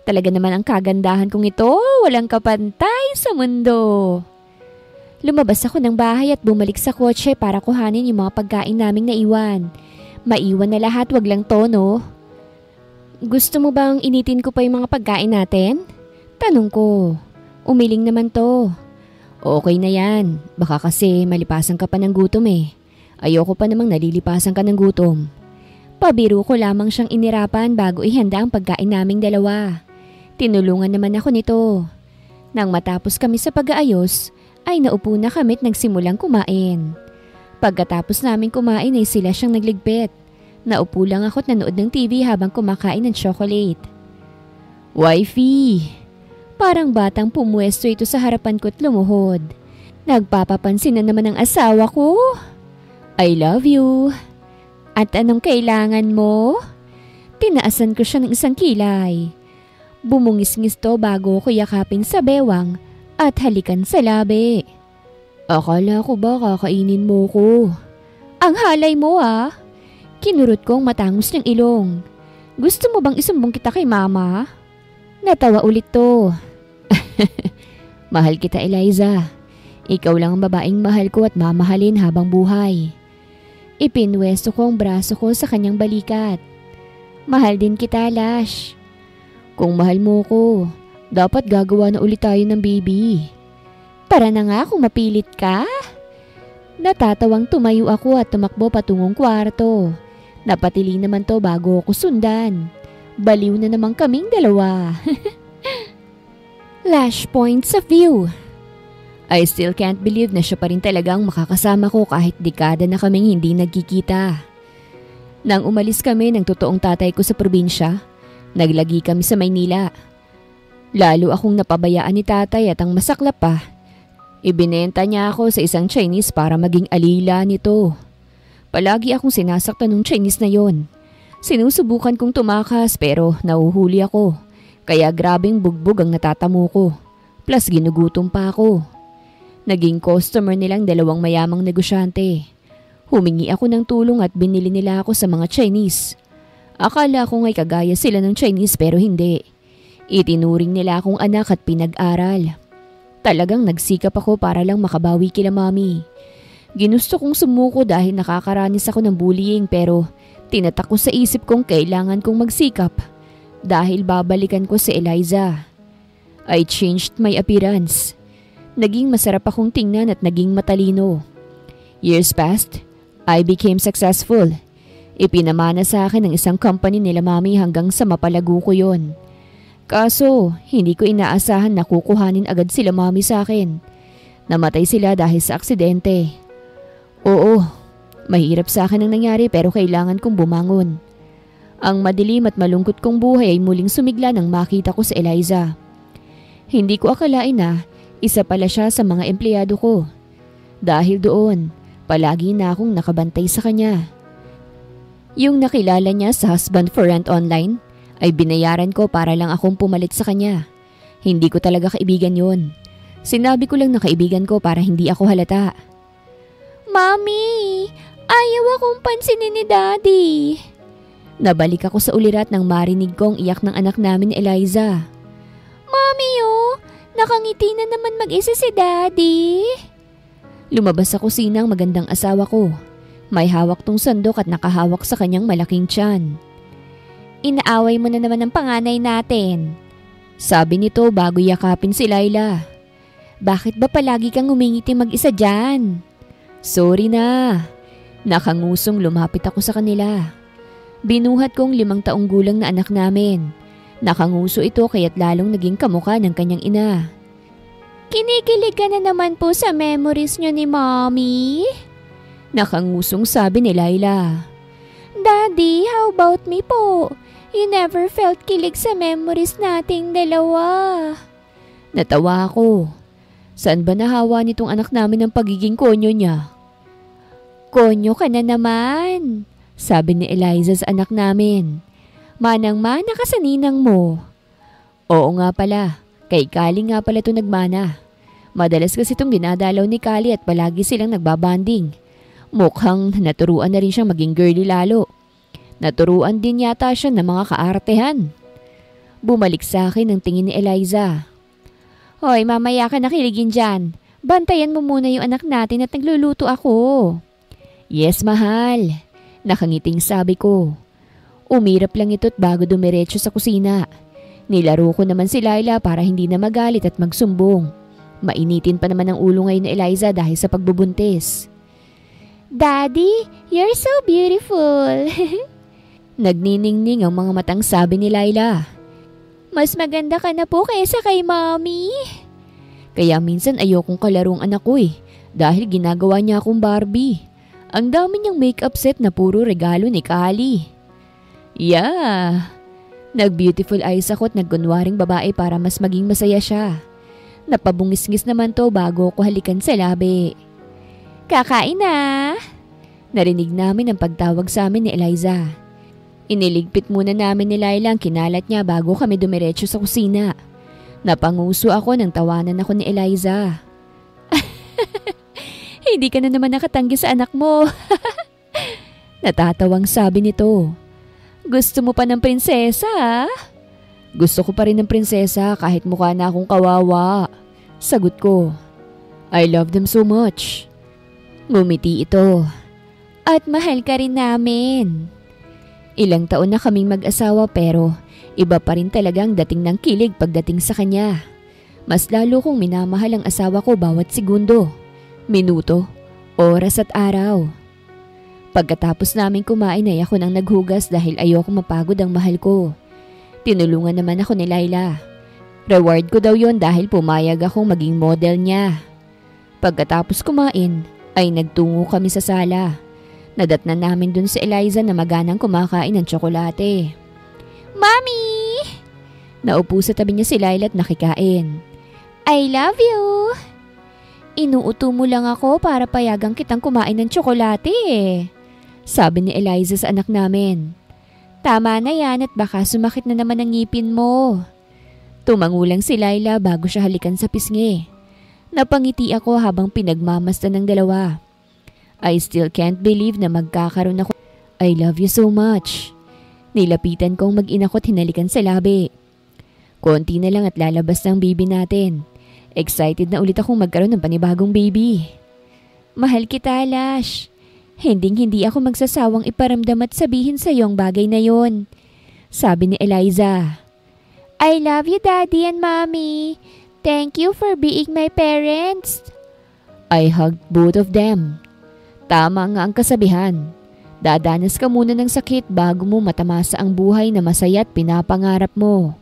Talaga naman ang kagandahan kong ito, walang kapantay sa mundo. Lumabas ako ng bahay at bumalik sa kotse para kuhanin yung mga pagkain naming naiwan. Maiwan na lahat, wag lang tono. Gusto mo bang initin ko pa yung mga pagkain natin? Tanong ko. Umiling naman to. Okay na yan, baka kasi malipasan ka pa ng gutom eh. Ayoko pa namang nalilipasan ka ng gutom. Pabiro ko lamang siyang inirapan bago ihanda ang pagkain naming dalawa. Tinulungan naman ako nito. Nang matapos kami sa pag-aayos, ay naupo na kami at nagsimulang kumain. Pagkatapos namin kumain ay sila siyang nagligpit. Naupo lang ako at nanood ng TV habang kumakain ng chocolate. Wifey! Parang batang pumuwesto ito sa harapan ko at lumuhod. Nagpapapansin na naman ang asawa ko. I love you. At anong kailangan mo? Tinaasan ko siya ng isang kilay. Bumungis-ngis to bago ko yakapin sa bewang at halikan sa labi. Akala ko ba kakainin mo ko? Ang halay mo ah. Kinurot ko ang matangos ng ilong. Gusto mo bang isumbong kita kay mama? Natawa ulit to. Mahal kita, Eliza. Ikaw lang ang babaeng mahal ko at mamahalin habang buhay. Ipinwesto ko ang braso ko sa kanyang balikat. Mahal din kita, Lash. Kung mahal mo ko, dapat gagawa na ulit tayo ng baby. Tara na nga kung mapilit ka. Natatawang tumayo ako at tumakbo patungong kwarto. Napatili naman to bago ako sundan. Baliw na naman kaming dalawa. Lash points of view. I still can't believe na siya pa rin talagang makakasama ko kahit dekada na kaming hindi nagkikita. Nang umalis kami ng totoong tatay ko sa probinsya, naglagi kami sa Maynila. Lalo akong napabayaan ni tatay at ang masaklap pa, ibinenta niya ako sa isang Chinese para maging alila nito. Palagi akong sinasaktan ng Chinese na yon. Sinusubukan kong tumakas pero nahuhuli ako. Kaya grabing bugbog ang natatamo ko. Plus ginugutom pa ako. Naging customer nilang dalawang mayamang negosyante. Humingi ako ng tulong at binili nila ako sa mga Chinese. Akala ko nga'y kagaya sila ng Chinese pero hindi. Itinuring nila akong anak at pinag-aral. Talagang nagsikap ako para lang makabawi kila mami. Ginusto kong sumuko dahil nakakaranis ako ng bullying pero tinatak ko sa isip kong kailangan kong magsikap dahil babalikan ko si Eliza. I changed my appearance. Naging masarap akong tingnan at naging matalino. Years passed, I became successful. Ipinamana sa akin ng isang company nila mami hanggang sa mapalago ko yon. Kaso, hindi ko inaasahan na kukuhanin agad sila mami sa akin. Namatay sila dahil sa aksidente. Oo, mahirap sa akin ang nangyari pero kailangan kong bumangon. Ang madilim at malungkot kong buhay ay muling sumigla nang makita ko si Eliza. Hindi ko akalain na isa pala siya sa mga empleyado ko. Dahil doon, palagi na akong nakabantay sa kanya. Yung nakilala niya sa husband for rent online ay binayaran ko para lang akong pumalit sa kanya. Hindi ko talaga kaibigan yon. Sinabi ko lang na kaibigan ko para hindi ako halata. Mami, ayaw akong pansinin ni Daddy. Nabalik ako sa ulirat nang marinig kong iyak ng anak namin ni Eliza. Mami oh, nakangiti na naman mag-isa si Daddy. Lumabas sa kusina ang magandang asawa ko. May hawak tong sandok at nakahawak sa kanyang malaking tiyan. Inaaway mo na naman ang panganay natin. Sabi nito bago yakapin si Laila. Bakit ba palagi kang humingiti mag-isa dyan? Sorry na. Nakangusong lumapit ako sa kanila. Binuhat kong 5 taong gulang na anak namin. Nakanguso ito kaya't lalong naging kamukha ng kanyang ina. Kinikilig ka na naman po sa memories niyo ni Mommy? Nakangusong sabi ni Laila. Daddy, how about me po? You never felt kilig sa memories nating dalawa. Natawa ako. Saan ba nahawa nitong anak namin ang pagiging konyo niya? Konyo ka na naman, sabi ni Eliza sa anak namin. Manang-mana ka sa ninang mo. Oo nga pala, kay Kali nga pala ito nagmana. Madalas kasi itong dinadalaw ni Kali at palagi silang nagbabanding. Mukhang naturuan na rin siyang maging girly lalo. Naturuan din yata siya ng mga kaartehan. Bumalik sa akin ang tingin ni Eliza. Hoy, mamaya ka nakiligin dyan. Bantayan mo muna yung anak natin at nagluluto ako. Yes, mahal. Nakangiting sabi ko. Umirap lang ito't bago dumiretso sa kusina. Nilaro ko naman si Laila para hindi na magalit at magsumbong. Mainitin pa naman ang ulo ngayon ni Eliza dahil sa pagbubuntis. Daddy, you're so beautiful. Nagniningning ang mga matang sabi ni Laila. Mas maganda ka na po kaysa kay Mommy. Kaya minsan ayokong kalarong anak ko dahil ginagawa niya akong Barbie. Ang dami niyang makeup set na puro regalo ni Kali. Yeah. Nag-beautiful eyes ako at nagkunwaring babae para mas maging masaya siya. Napabungis-ngis naman to bago ko halikan sa labi. Kakain na! Narinig namin ang pagtawag sa amin ni Eliza. Iniligpit muna namin ni Laila ang kinalat niya bago kami dumiretso sa kusina. Napanguso ako nang tawanan ako ni Eliza. Hindi ka na naman nakatanggi sa anak mo. Natatawang sabi nito. Gusto mo pa ng prinsesa? Gusto ko pa rin ng prinsesa kahit mukha na akong kawawa. Sagot ko. I love them so much. Ngumiti ito. At mahal ka rin namin. Ilang taon na kaming mag-asawa pero iba pa rin talagang dating ng kilig pagdating sa kanya. Mas lalo kong minamahal ang asawa ko bawat segundo, minuto, oras at araw. Pagkatapos namin kumain ay ako nang naghugas dahil ayoko mapagod ang mahal ko. Tinulungan naman ako ni Laila. Reward ko daw yon dahil pumayag akong maging model niya. Pagkatapos kumain ay nagtungo kami sa sala. Nadatnan namin dun si Eliza na maganang kumakain ng tsokolate. Mommy! Naupo sa tabi niya si Laila at nakikain. I love you! Inuuto mo lang ako para payagang kitang kumain ng tsokolate sabi ni Eliza sa anak namin. Tama na yan at baka sumakit na naman ang ngipin mo. Tumangulang si Laila bago siya halikan sa pisngi. Napangiti ako habang pinagmamasdan ng dalawa. I still can't believe na magkakaroon ako. I love you so much. Nilapitan kong mag-ina ko at hinalikan sa labi. Konti na lang at lalabas ng baby natin. Excited na ulit akong magkaroon ng panibagong baby. Mahal kita, Lash. Hindi ako magsasawang iparamdam at sabihin sa iyo ang bagay na yon. Sabi ni Eliza. I love you, Daddy and Mommy. Thank you for being my parents. I hugged both of them. Tama nga ang kasabihan. Dadanas ka muna ng sakit bago mo matamasa ang buhay na masaya at pinapangarap mo.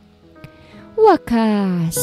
Wakas!